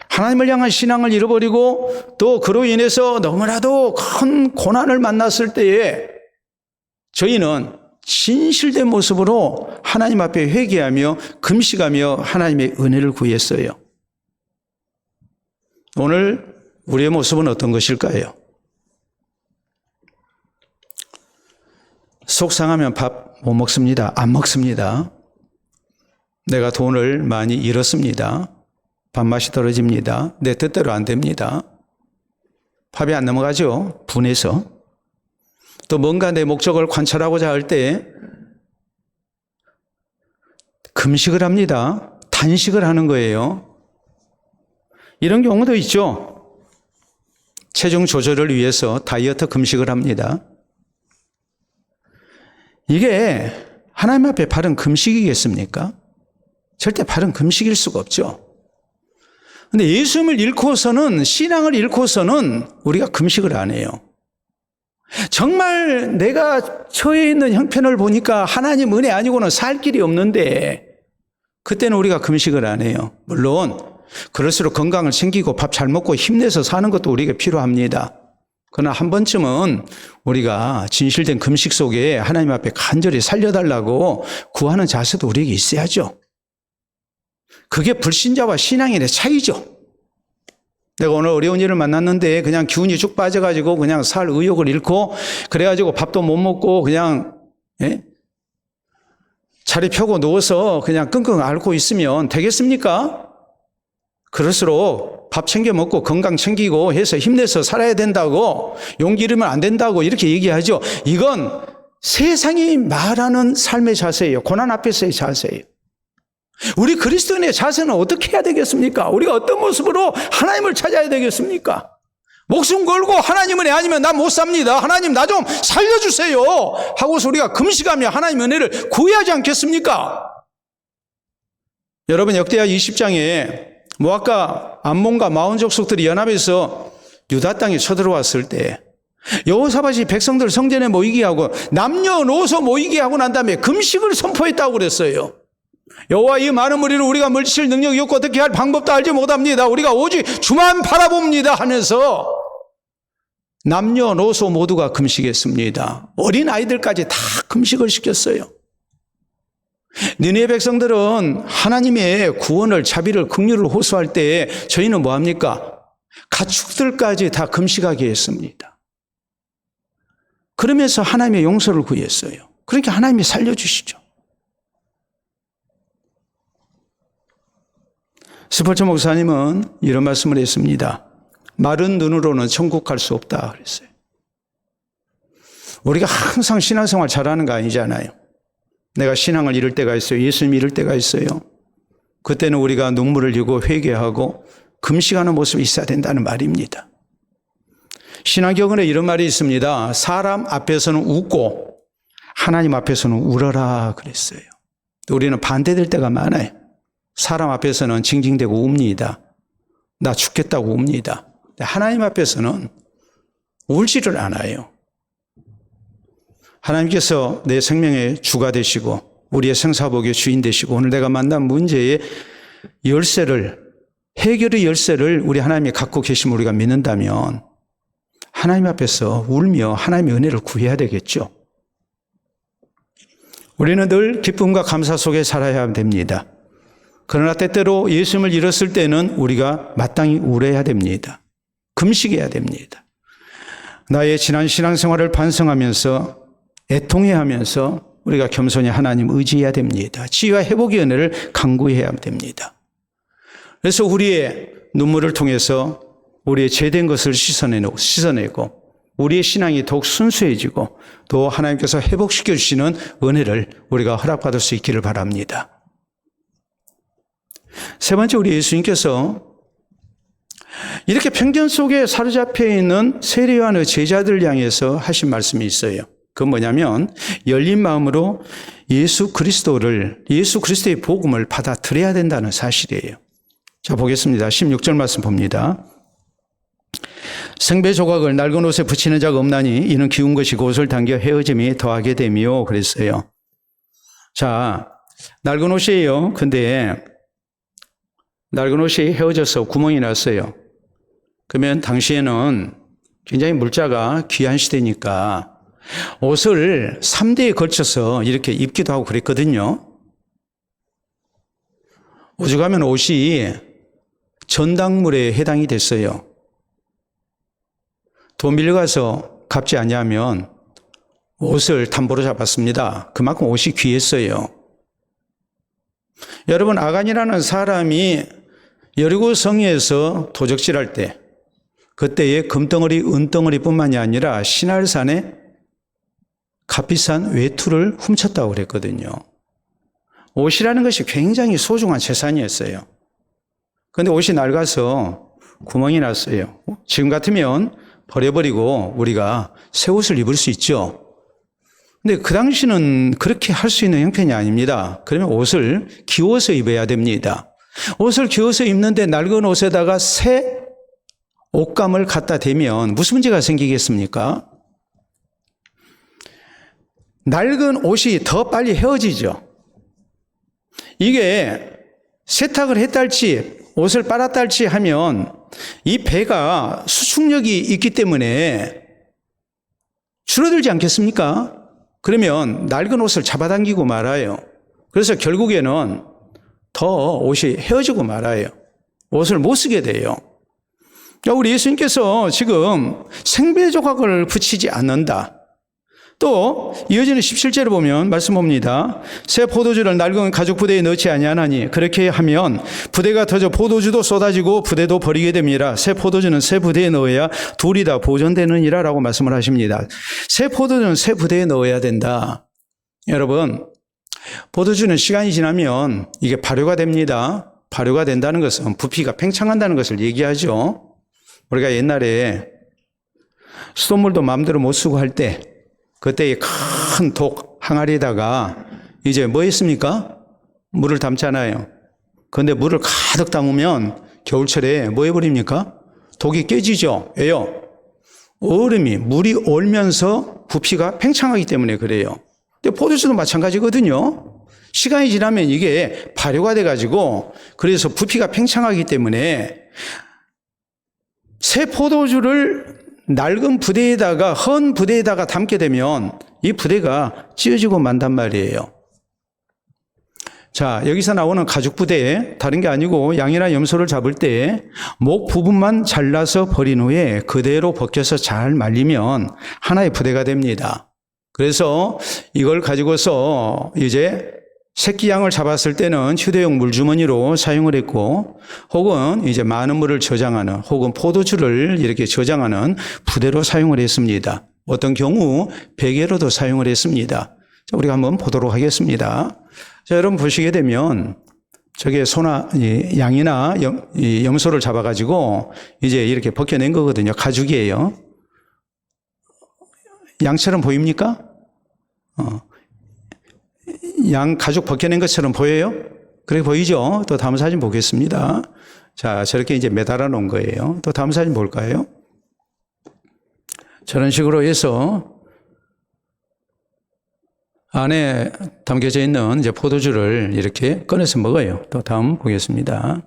하나님을 향한 신앙을 잃어버리고 또 그로 인해서 너무나도 큰 고난을 만났을 때에 저희는 진실된 모습으로 하나님 앞에 회개하며 금식하며 하나님의 은혜를 구했어요. 오늘 우리의 모습은 어떤 것일까요? 속상하면 밥 못 먹습니다. 안 먹습니다. 내가 돈을 많이 잃었습니다. 밥맛이 떨어집니다. 내 뜻대로 안 됩니다. 밥이 안 넘어가죠. 분해서. 또 뭔가 내 목적을 관찰하고자 할 때 금식을 합니다. 단식을 하는 거예요. 이런 경우도 있죠. 체중 조절을 위해서 다이어트 금식을 합니다. 이게 하나님 앞에 바른 금식이겠습니까? 절대 바른 금식일 수가 없죠. 그런데 예수님을 잃고서는, 신앙을 잃고서는 우리가 금식을 안 해요. 정말 내가 처해 있는 형편을 보니까 하나님 은혜 아니고는 살 길이 없는데 그때는 우리가 금식을 안 해요. 물론 그럴수록 건강을 챙기고 밥 잘 먹고 힘내서 사는 것도 우리가 필요합니다. 그러나 한 번쯤은 우리가 진실된 금식 속에 하나님 앞에 간절히 살려달라고 구하는 자세도 우리에게 있어야죠. 그게 불신자와 신앙인의 차이죠. 내가 오늘 어려운 일을 만났는데 그냥 기운이 쭉 빠져가지고 그냥 살 의욕을 잃고 그래가지고 밥도 못 먹고 그냥 자리 펴고 누워서 그냥 끙끙 앓고 있으면 되겠습니까? 그럴수록 밥 챙겨 먹고 건강 챙기고 해서 힘내서 살아야 된다고, 용기 잃으면 안 된다고 이렇게 얘기하죠. 이건 세상이 말하는 삶의 자세예요. 고난 앞에서의 자세예요. 우리 그리스도인의 자세는 어떻게 해야 되겠습니까? 우리가 어떤 모습으로 하나님을 찾아야 되겠습니까? 목숨 걸고 하나님 은혜 아니면 나 못 삽니다. 하나님 나 좀 살려주세요 하고서 우리가 금식하며 하나님 은혜를 구해야지 않겠습니까? 여러분 역대하 20장에 모압과 암몬과 마온 족속들이 연합해서 유다 땅에 쳐들어왔을 때 여호사밧이 백성들 성전에 모이게 하고 남녀노소 모이게 하고 난 다음에 금식을 선포했다고 그랬어요. 여호와 이 많은 무리를 우리가 물리칠 능력이 없고 어떻게 할 방법도 알지 못합니다. 우리가 오직 주만 바라봅니다 하면서 남녀노소 모두가 금식했습니다. 어린 아이들까지 다 금식을 시켰어요. 니느웨 백성들은 하나님의 구원을, 자비를, 긍휼을 호소할 때 저희는 뭐합니까? 가축들까지 다 금식하게 했습니다. 그러면서 하나님의 용서를 구했어요. 그러니까 하나님이 살려주시죠. 스펄전 목사님은 이런 말씀을 했습니다. 마른 눈으로는 천국 갈 수 없다 그랬어요. 우리가 항상 신앙생활 잘하는 거 아니잖아요. 내가 신앙을 잃을 때가 있어요. 예수님 잃을 때가 있어요. 그때는 우리가 눈물을 흘리고 회개하고 금식하는 모습이 있어야 된다는 말입니다. 신앙경언에 이런 말이 있습니다. 사람 앞에서는 웃고 하나님 앞에서는 울어라 그랬어요. 우리는 반대될 때가 많아요. 사람 앞에서는 징징대고 웁니다. 나 죽겠다고 웁니다. 하나님 앞에서는 울지를 않아요. 하나님께서 내 생명의 주가 되시고 우리의 생사복의 주인 되시고 오늘 내가 만난 문제의 열쇠를, 해결의 열쇠를 우리 하나님이 갖고 계심을 우리가 믿는다면 하나님 앞에서 울며 하나님의 은혜를 구해야 되겠죠. 우리는 늘 기쁨과 감사 속에 살아야 됩니다. 그러나 때때로 예수님을 잃었을 때는 우리가 마땅히 울어야 됩니다. 금식해야 됩니다. 나의 지난 신앙생활을 반성하면서 애통해하면서 우리가 겸손히 하나님 의지해야 됩니다. 치유와 회복의 은혜를 간구해야 됩니다. 그래서 우리의 눈물을 통해서 우리의 죄된 것을 씻어내고 우리의 신앙이 더욱 순수해지고 또 하나님께서 회복시켜 주시는 은혜를 우리가 허락받을 수 있기를 바랍니다. 세 번째, 우리 예수님께서 이렇게 편견 속에 사로잡혀 있는 세례요한의 제자들 향해서 하신 말씀이 있어요. 그건 뭐냐면 열린 마음으로 예수 그리스도의 복음을 받아들여야 된다는 사실이에요. 자, 보겠습니다. 16절 말씀 봅니다. 생배 조각을 낡은 옷에 붙이는 자가 없나니 이는 기운 것이고 옷을 당겨 헤어짐이 더하게 됨이요. 그랬어요. 자, 낡은 옷이에요. 근데 낡은 옷이 헤어져서 구멍이 났어요. 그러면 당시에는 굉장히 물자가 귀한 시대니까 옷을 3대에 걸쳐서 이렇게 입기도 하고 그랬거든요. 오죽하면 옷이 전당물에 해당이 됐어요. 돈 빌려가서 갚지 않냐면 옷을 담보로 잡았습니다. 그만큼 옷이 귀했어요. 여러분, 아간이라는 사람이 여리고 성에서 도적질할 때 그때에 금덩어리, 은덩어리뿐만이 아니라 시날산에 값비싼 외투를 훔쳤다고 그랬거든요. 옷이라는 것이 굉장히 소중한 재산이었어요. 그런데 옷이 낡아서 구멍이 났어요. 지금 같으면 버려버리고 우리가 새 옷을 입을 수 있죠. 근데 그 당시는 그렇게 할 수 있는 형편이 아닙니다. 그러면 옷을 기워서 입어야 됩니다. 옷을 기워서 입는데 낡은 옷에다가 새 옷감을 갖다 대면 무슨 문제가 생기겠습니까? 낡은 옷이 더 빨리 헤어지죠. 이게 세탁을 했달지 옷을 빨았달지 하면 이 배가 수축력이 있기 때문에 줄어들지 않겠습니까? 그러면 낡은 옷을 잡아당기고 말아요. 그래서 결국에는 더 옷이 헤어지고 말아요. 옷을 못 쓰게 돼요. 우리 예수님께서 지금 생배 조각을 붙이지 않는다. 또 이어지는 17절을 보면 말씀 봅니다. 새 포도주를 낡은 가죽 부대에 넣지 아니하나니 그렇게 하면 부대가 터져 포도주도 쏟아지고 부대도 버리게 됩니다. 새 포도주는 새 부대에 넣어야 둘이 다 보존되느니라 라고 말씀을 하십니다. 새 포도주는 새 부대에 넣어야 된다. 여러분, 포도주는 시간이 지나면 이게 발효가 됩니다. 발효가 된다는 것은 부피가 팽창한다는 것을 얘기하죠. 우리가 옛날에 수돗물도 마음대로 못 쓰고 할 때 그때 큰 독 항아리에다가 이제 뭐 했습니까? 물을 담잖아요. 그런데 물을 가득 담으면 겨울철에 뭐 해버립니까? 독이 깨지죠. 왜요? 물이 얼면서 부피가 팽창하기 때문에 그래요. 근데 포도주도 마찬가지거든요. 시간이 지나면 이게 발효가 돼가지고 그래서 부피가 팽창하기 때문에 새 포도주를 낡은 부대에다가 헌 부대에다가 담게 되면 이 부대가 찢어지고 만단 말이에요. 자, 여기서 나오는 가죽 부대, 다른 게 아니고 양이나 염소를 잡을 때 목 부분만 잘라서 버린 후에 그대로 벗겨서 잘 말리면 하나의 부대가 됩니다. 그래서 이걸 가지고서 이제 새끼 양을 잡았을 때는 휴대용 물주머니로 사용을 했고 혹은 이제 많은 물을 저장하는 혹은 포도주를 이렇게 저장하는 부대로 사용을 했습니다. 어떤 경우 베개로도 사용을 했습니다. 자, 우리가 한번 보도록 하겠습니다. 자, 여러분 보시게 되면 저게 양이나 염소를 잡아가지고 이제 이렇게 벗겨낸 거거든요. 가죽이에요. 양처럼 보입니까? 양 가죽 벗겨낸 것처럼 보여요? 그렇게 보이죠? 또 다음 사진 보겠습니다. 자, 저렇게 이제 매달아 놓은 거예요. 또 다음 사진 볼까요? 저런 식으로 해서 안에 담겨져 있는 이제 포도주를 이렇게 꺼내서 먹어요. 또 다음 보겠습니다.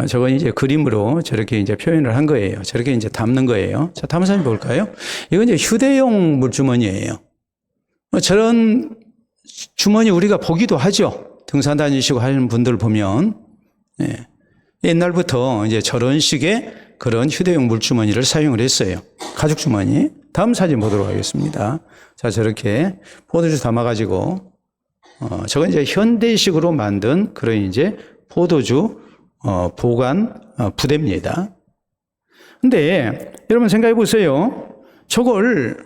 저건 이제 그림으로 저렇게 이제 표현을 한 거예요. 저렇게 이제 담는 거예요. 자, 다음 사진 볼까요? 이건 이제 휴대용 물주머니예요. 저런 주머니 우리가 보기도 하죠. 등산 다니시고 하는 분들 보면 옛날부터 이제 저런 식의 그런 휴대용 물주머니를 사용을 했어요. 가죽 주머니. 다음 사진 보도록 하겠습니다. 자, 저렇게 포도주 담아가지고, 저건 이제 현대식으로 만든 그런 이제 포도주, 보관, 부대입니다. 근데 여러분 생각해 보세요. 저걸,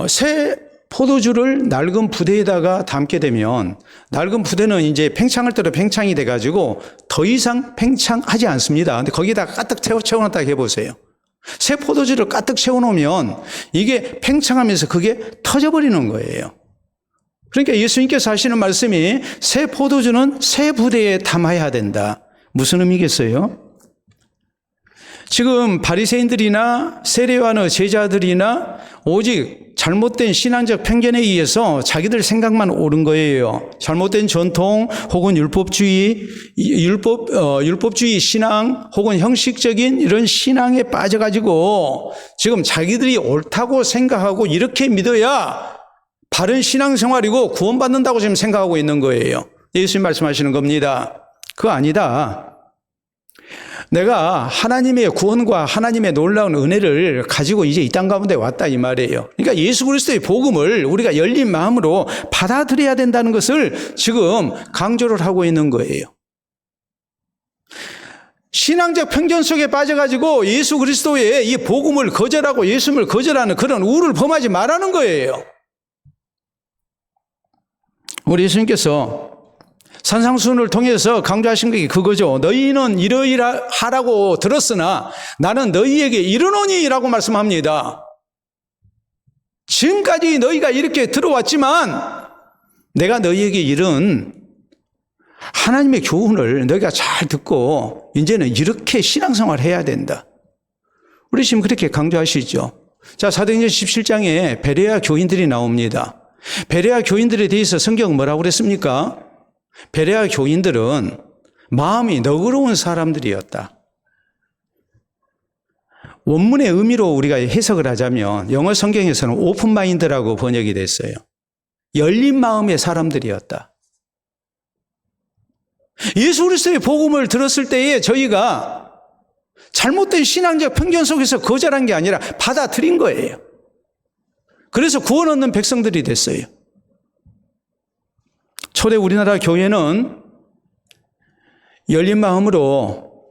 새 포도주를 낡은 부대에다가 담게 되면 낡은 부대는 이제 팽창할 때로 팽창이 돼가지고 더 이상 팽창하지 않습니다. 근데 거기다가 가득 채워놨다 해보세요. 새 포도주를 가득 채워놓으면 이게 팽창하면서 그게 터져버리는 거예요. 그러니까 예수님께서 하시는 말씀이 새 포도주는 새 부대에 담아야 된다. 무슨 의미겠어요? 지금 바리새인들이나 세례요한의 제자들이나 오직 잘못된 신앙적 편견에 의해서 자기들 생각만 옳은 거예요. 잘못된 전통 혹은 율법주의 신앙 혹은 형식적인 이런 신앙에 빠져가지고 지금 자기들이 옳다고 생각하고 이렇게 믿어야 바른 신앙생활이고 구원받는다고 지금 생각하고 있는 거예요. 예수님 말씀하시는 겁니다. 그거 아니다. 내가 하나님의 구원과 하나님의 놀라운 은혜를 가지고 이제 이 땅 가운데 왔다 이 말이에요. 그러니까 예수 그리스도의 복음을 우리가 열린 마음으로 받아들여야 된다는 것을 지금 강조를 하고 있는 거예요. 신앙적 편견 속에 빠져가지고 예수 그리스도의 이 복음을 거절하고 예수님을 거절하는 그런 우를 범하지 말라는 거예요. 우리 예수님께서 산상수훈을 통해서 강조하신 게 그거죠. 너희는 이러이러하라고 들었으나 나는 너희에게 이르노니라고 말씀합니다. 지금까지 너희가 이렇게 들어왔지만 내가 너희에게 이른 하나님의 교훈을 너희가 잘 듣고 이제는 이렇게 신앙생활을 해야 된다. 우리 지금 그렇게 강조하시죠. 자, 사도행전 17장에 베레아 교인들이 나옵니다. 베레아 교인들에 대해서 성경은 뭐라고 그랬습니까? 베레아 교인들은 마음이 너그러운 사람들이었다. 원문의 의미로 우리가 해석을 하자면 영어 성경에서는 오픈 마인드라고 번역이 됐어요. 열린 마음의 사람들이었다. 예수 그리스도의 복음을 들었을 때에 저희가 잘못된 신앙적 편견 속에서 거절한 게 아니라 받아들인 거예요. 그래서 구원 얻는 백성들이 됐어요. 초대 우리나라 교회는 열린 마음으로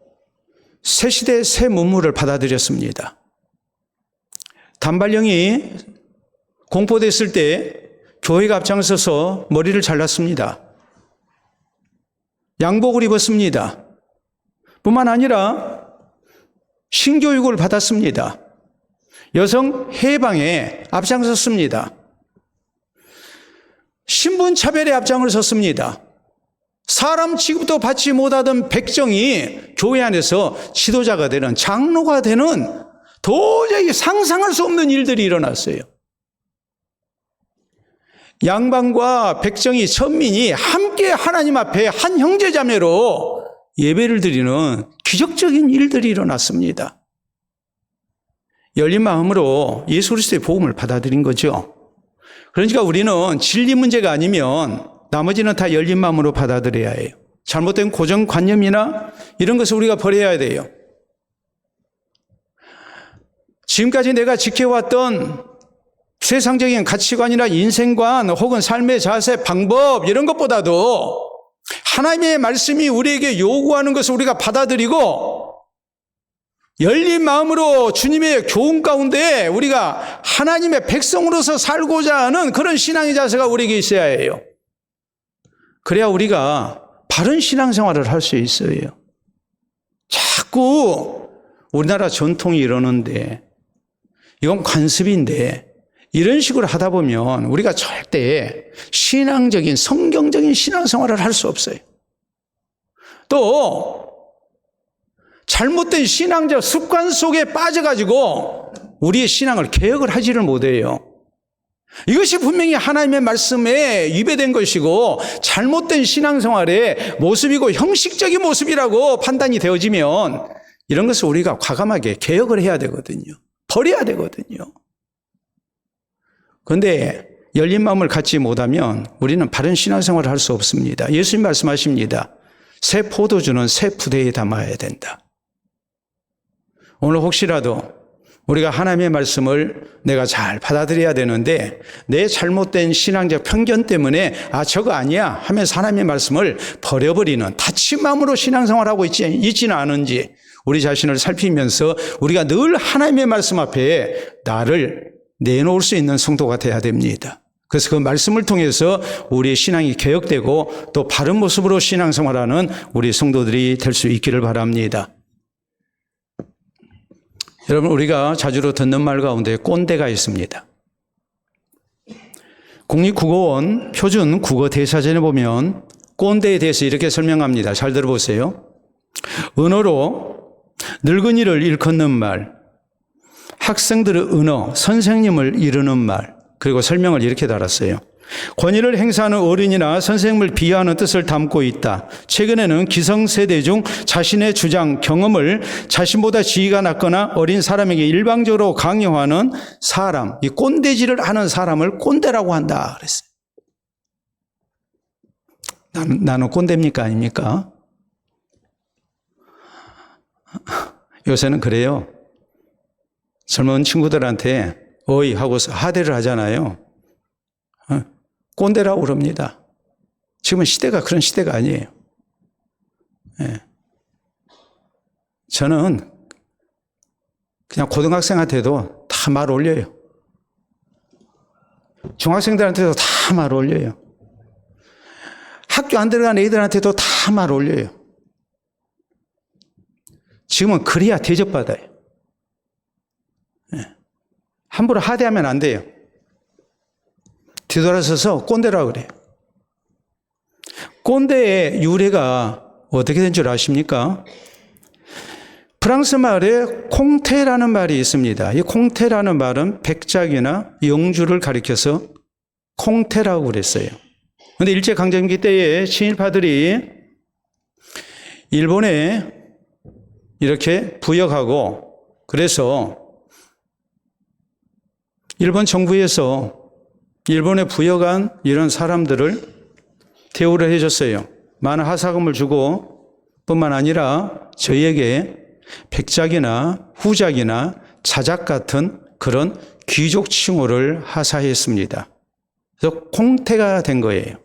새 시대 새 문물을 받아들였습니다. 단발령이 공포됐을 때 교회가 앞장서서 머리를 잘랐습니다. 양복을 입었습니다. 뿐만 아니라 신교육을 받았습니다. 여성 해방에 앞장섰습니다. 신분 차별에 앞장을 섰습니다. 사람 취급도 받지 못하던 백정이 교회 안에서 지도자가 되는 장로가 되는 도저히 상상할 수 없는 일들이 일어났어요. 양반과 백정이 천민이 함께 하나님 앞에 한 형제자매로 예배를 드리는 기적적인 일들이 일어났습니다. 열린 마음으로 예수 그리스도의 복음을 받아들인 거죠. 그러니까 우리는 진리 문제가 아니면 나머지는 다 열린 마음으로 받아들여야 해요. 잘못된 고정관념이나 이런 것을 우리가 버려야 돼요. 지금까지 내가 지켜왔던 세상적인 가치관이나 인생관 혹은 삶의 자세, 방법 이런 것보다도 하나님의 말씀이 우리에게 요구하는 것을 우리가 받아들이고 열린 마음으로 주님의 교훈 가운데 우리가 하나님의 백성으로서 살고자 하는 그런 신앙의 자세가 우리에게 있어야 해요. 그래야 우리가 바른 신앙생활을 할 수 있어요. 자꾸 우리나라 전통이 이러는데 이건 관습인데 이런 식으로 하다 보면 우리가 절대 신앙적인 성경적인 신앙생활을 할 수 없어요. 또 잘못된 신앙적 습관 속에 빠져가지고 우리의 신앙을 개혁을 하지를 못해요. 이것이 분명히 하나님의 말씀에 위배된 것이고 잘못된 신앙생활의 모습이고 형식적인 모습이라고 판단이 되어지면 이런 것을 우리가 과감하게 개혁을 해야 되거든요. 버려야 되거든요. 그런데 열린 마음을 갖지 못하면 우리는 바른 신앙생활을 할 수 없습니다. 예수님 말씀하십니다. 새 포도주는 새 부대에 담아야 된다. 오늘 혹시라도 우리가 하나님의 말씀을 내가 잘 받아들여야 되는데 내 잘못된 신앙적 편견 때문에 저거 아니야 하면서 하나님의 말씀을 버려버리는 다친 마음으로 신앙생활하고 있지는 않은지 우리 자신을 살피면서 우리가 늘 하나님의 말씀 앞에 나를 내놓을 수 있는 성도가 돼야 됩니다. 그래서 그 말씀을 통해서 우리의 신앙이 개혁되고 또 바른 모습으로 신앙생활하는 우리 성도들이 될 수 있기를 바랍니다. 여러분, 우리가 자주로 듣는 말 가운데 꼰대가 있습니다. 국립국어원 표준 국어 대사전에 보면 꼰대에 대해서 이렇게 설명합니다. 잘 들어보세요. 언어로 늙은이를 일컫는 말, 학생들의 언어, 선생님을 이르는 말, 그리고 설명을 이렇게 달았어요. 권위를 행사하는 어른이나 선생님을 비하하는 뜻을 담고 있다. 최근에는 기성세대 중 자신의 주장, 경험을 자신보다 지위가 낮거나 어린 사람에게 일방적으로 강요하는 사람, 이 꼰대질을 하는 사람을 꼰대라고 한다 그랬어요. 나는 꼰대입니까 아닙니까? 요새는 그래요. 젊은 친구들한테 어이 하고서 하대를 하잖아요. 꼰대라고 그럽니다. 지금은 시대가 그런 시대가 아니에요. 네. 저는 그냥 고등학생한테도 다 말 올려요. 중학생들한테도 다 말 올려요. 학교 안 들어간 애들한테도 다 말 올려요. 지금은 그래야 대접받아요. 네. 함부로 하대하면 안 돼요. 뒤돌아서서 꼰대라고 그래요. 꼰대의 유래가 어떻게 된 줄 아십니까? 프랑스 말에 콩테라는 말이 있습니다. 이 콩테라는 말은 백작이나 영주를 가리켜서 콩테라고 그랬어요. 그런데 일제강점기 때에 친일파들이 일본에 이렇게 부역하고 그래서 일본 정부에서 일본에 부역한 이런 사람들을 대우를 해줬어요. 많은 하사금을 주고 뿐만 아니라 저희에게 백작이나 후작이나 자작 같은 그런 귀족 칭호를 하사했습니다. 그래서 콩태가 된 거예요.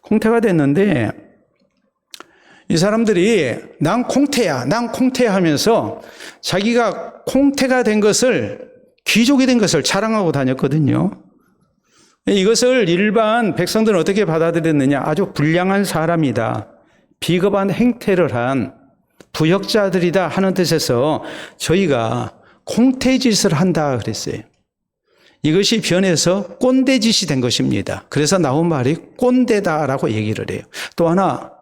콩태가 됐는데 이 사람들이 난 콩태야, 난 콩태야 하면서 자기가 콩태가 된 것을 귀족이 된 것을 자랑하고 다녔거든요. 이것을 일반 백성들은 어떻게 받아들였느냐? 아주 불량한 사람이다. 비겁한 행태를 한 부역자들이다 하는 뜻에서 저희가 콩태짓을 한다 그랬어요. 이것이 변해서 꼰대짓이 된 것입니다. 그래서 나온 말이 꼰대다라고 얘기를 해요. 또 하나,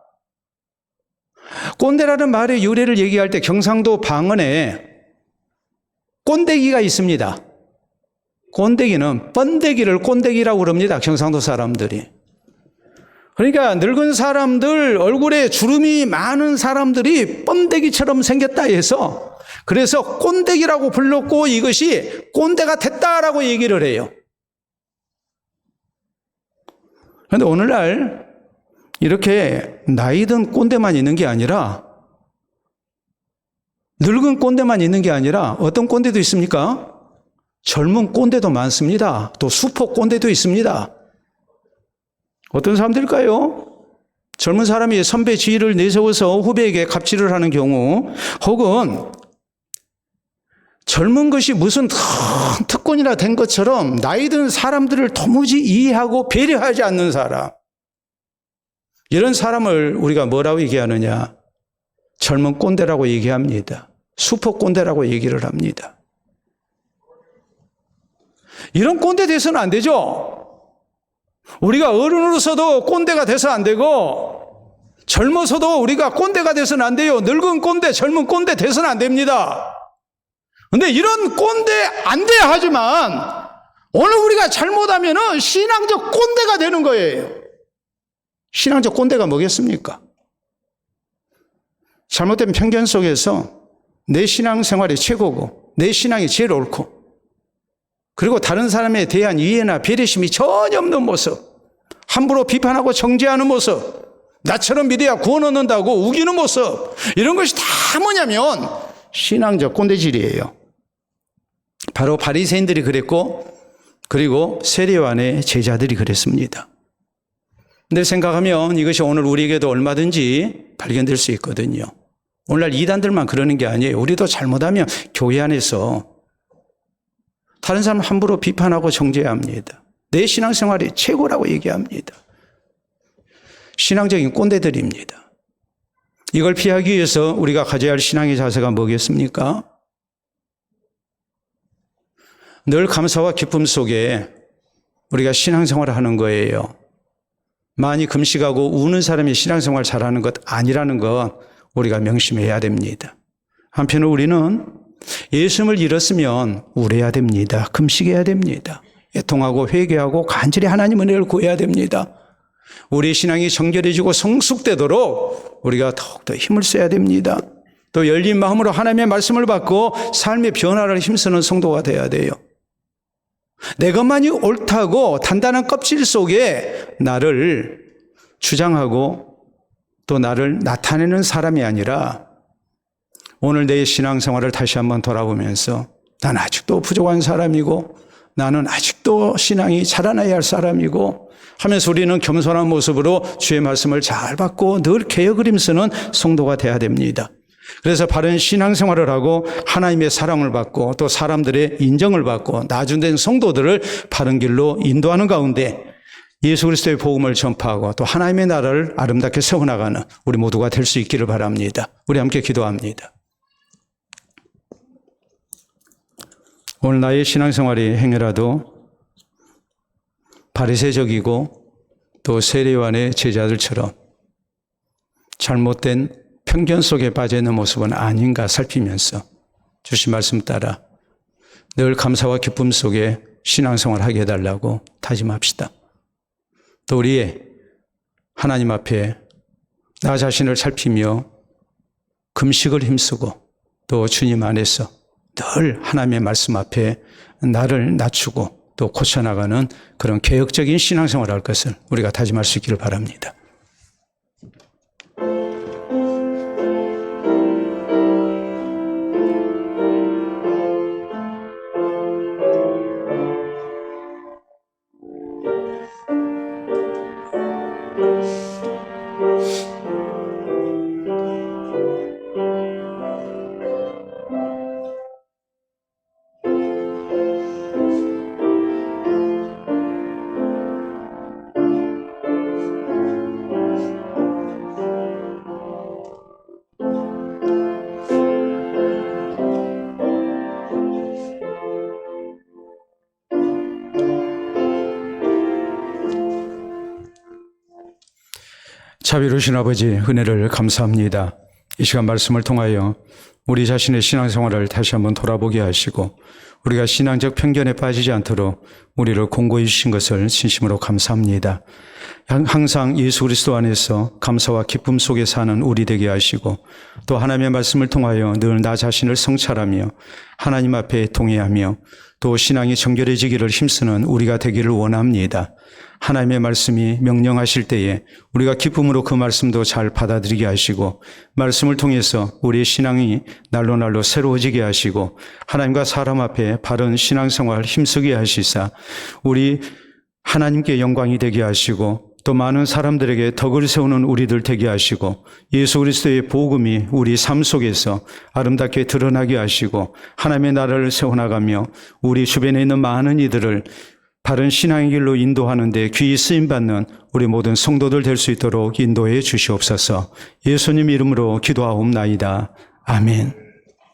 꼰대라는 말의 유래를 얘기할 때 경상도 방언에 꼰대기가 있습니다. 꼰대기는 번데기를 꼰대기라고 그럽니다. 경상도 사람들이. 그러니까 늙은 사람들, 얼굴에 주름이 많은 사람들이 번데기처럼 생겼다 해서 그래서 꼰대기라고 불렀고 이것이 꼰대가 됐다라고 얘기를 해요. 그런데 오늘날 이렇게 나이든 꼰대만 있는 게 아니라 늙은 꼰대만 있는 게 아니라 어떤 꼰대도 있습니까? 젊은 꼰대도 많습니다. 또 수포 꼰대도 있습니다. 어떤 사람들일까요? 젊은 사람이 선배 지위를 내세워서 후배에게 갑질을 하는 경우 혹은 젊은 것이 무슨 특권이나 된 것처럼 나이 든 사람들을 도무지 이해하고 배려하지 않는 사람, 이런 사람을 우리가 뭐라고 얘기하느냐? 젊은 꼰대라고 얘기합니다. 수포 꼰대라고 얘기를 합니다. 이런 꼰대 돼서는 안 되죠. 우리가 어른으로서도 꼰대가 돼서 안 되고 젊어서도 우리가 꼰대가 돼서는 안 돼요. 늙은 꼰대, 젊은 꼰대 돼서는 안 됩니다. 근데 이런 꼰대 안 돼야 하지만 오늘 우리가 잘못하면은 신앙적 꼰대가 되는 거예요. 신앙적 꼰대가 뭐겠습니까? 잘못된 편견 속에서 내 신앙생활이 최고고 내 신앙이 제일 옳고 그리고 다른 사람에 대한 이해나 배려심이 전혀 없는 모습, 함부로 비판하고 정죄하는 모습, 나처럼 믿어야 구원 얻는다고 우기는 모습, 이런 것이 다 뭐냐면 신앙적 꼰대질이에요. 바로 바리새인들이 그랬고, 그리고 세례요한의 제자들이 그랬습니다. 근데 생각하면 이것이 오늘 우리에게도 얼마든지 발견될 수 있거든요. 오늘날 이단들만 그러는 게 아니에요. 우리도 잘못하면 교회 안에서 다른 사람 함부로 비판하고 정죄합니다. 내 신앙생활이 최고라고 얘기합니다. 신앙적인 꼰대들입니다. 이걸 피하기 위해서 우리가 가져야 할 신앙의 자세가 뭐겠습니까? 늘 감사와 기쁨 속에 우리가 신앙생활을 하는 거예요. 많이 금식하고 우는 사람이 신앙생활 잘하는 것 아니라는 것 우리가 명심해야 됩니다. 한편으로 우리는 예수님을 잃었으면 울어야 됩니다. 금식해야 됩니다. 애통하고 회개하고 간절히 하나님 은혜를 구해야 됩니다. 우리의 신앙이 정결해지고 성숙되도록 우리가 더욱더 힘을 써야 됩니다. 또 열린 마음으로 하나님의 말씀을 받고 삶의 변화를 힘쓰는 성도가 돼야 돼요. 내 것만이 옳다고 단단한 껍질 속에 나를 주장하고 또 나를 나타내는 사람이 아니라 오늘 내 신앙생활을 다시 한번 돌아보면서 난 아직도 부족한 사람이고 나는 아직도 신앙이 자라나야 할 사람이고 하면서 우리는 겸손한 모습으로 주의 말씀을 잘 받고 늘 개혁을 힘쓰는 성도가 돼야 됩니다. 그래서 바른 신앙생활을 하고 하나님의 사랑을 받고 또 사람들의 인정을 받고 나중된 성도들을 바른 길로 인도하는 가운데 예수 그리스도의 복음을 전파하고 또 하나님의 나라를 아름답게 세워나가는 우리 모두가 될 수 있기를 바랍니다. 우리 함께 기도합니다. 오늘 나의 신앙생활이 행여라도 바리새적이고 또 세례요한의 제자들처럼 잘못된 편견 속에 빠져 있는 모습은 아닌가 살피면서 주신 말씀 따라 늘 감사와 기쁨 속에 신앙생활 하게 해달라고 다짐합시다. 또 우리의 하나님 앞에 나 자신을 살피며 금식을 힘쓰고 또 주님 안에서 늘 하나님의 말씀 앞에 나를 낮추고 또 고쳐나가는 그런 개혁적인 신앙생활을 할 것을 우리가 다짐할 수 있기를 바랍니다. 자비로우신 아버지 은혜를 감사합니다. 이 시간 말씀을 통하여 우리 자신의 신앙생활을 다시 한번 돌아보게 하시고 우리가 신앙적 편견에 빠지지 않도록 우리를 공고히 주신 것을 진심으로 감사합니다. 항상 예수 그리스도 안에서 감사와 기쁨 속에 사는 우리 되게 하시고 또 하나님의 말씀을 통하여 늘 나 자신을 성찰하며 하나님 앞에 동의하며 또 신앙이 정결해지기를 힘쓰는 우리가 되기를 원합니다. 하나님의 말씀이 명령하실 때에 우리가 기쁨으로 그 말씀도 잘 받아들이게 하시고 말씀을 통해서 우리의 신앙이 날로 날로 새로워지게 하시고 하나님과 사람 앞에 바른 신앙생활 힘쓰게 하시사 우리 하나님께 영광이 되게 하시고 또 많은 사람들에게 덕을 세우는 우리들 되게 하시고 예수 그리스도의 복음이 우리 삶 속에서 아름답게 드러나게 하시고 하나님의 나라를 세워나가며 우리 주변에 있는 많은 이들을 바른 신앙의 길로 인도하는 데 귀히 쓰임받는 우리 모든 성도들 될 수 있도록 인도해 주시옵소서. 예수님 이름으로 기도하옵나이다. 아멘.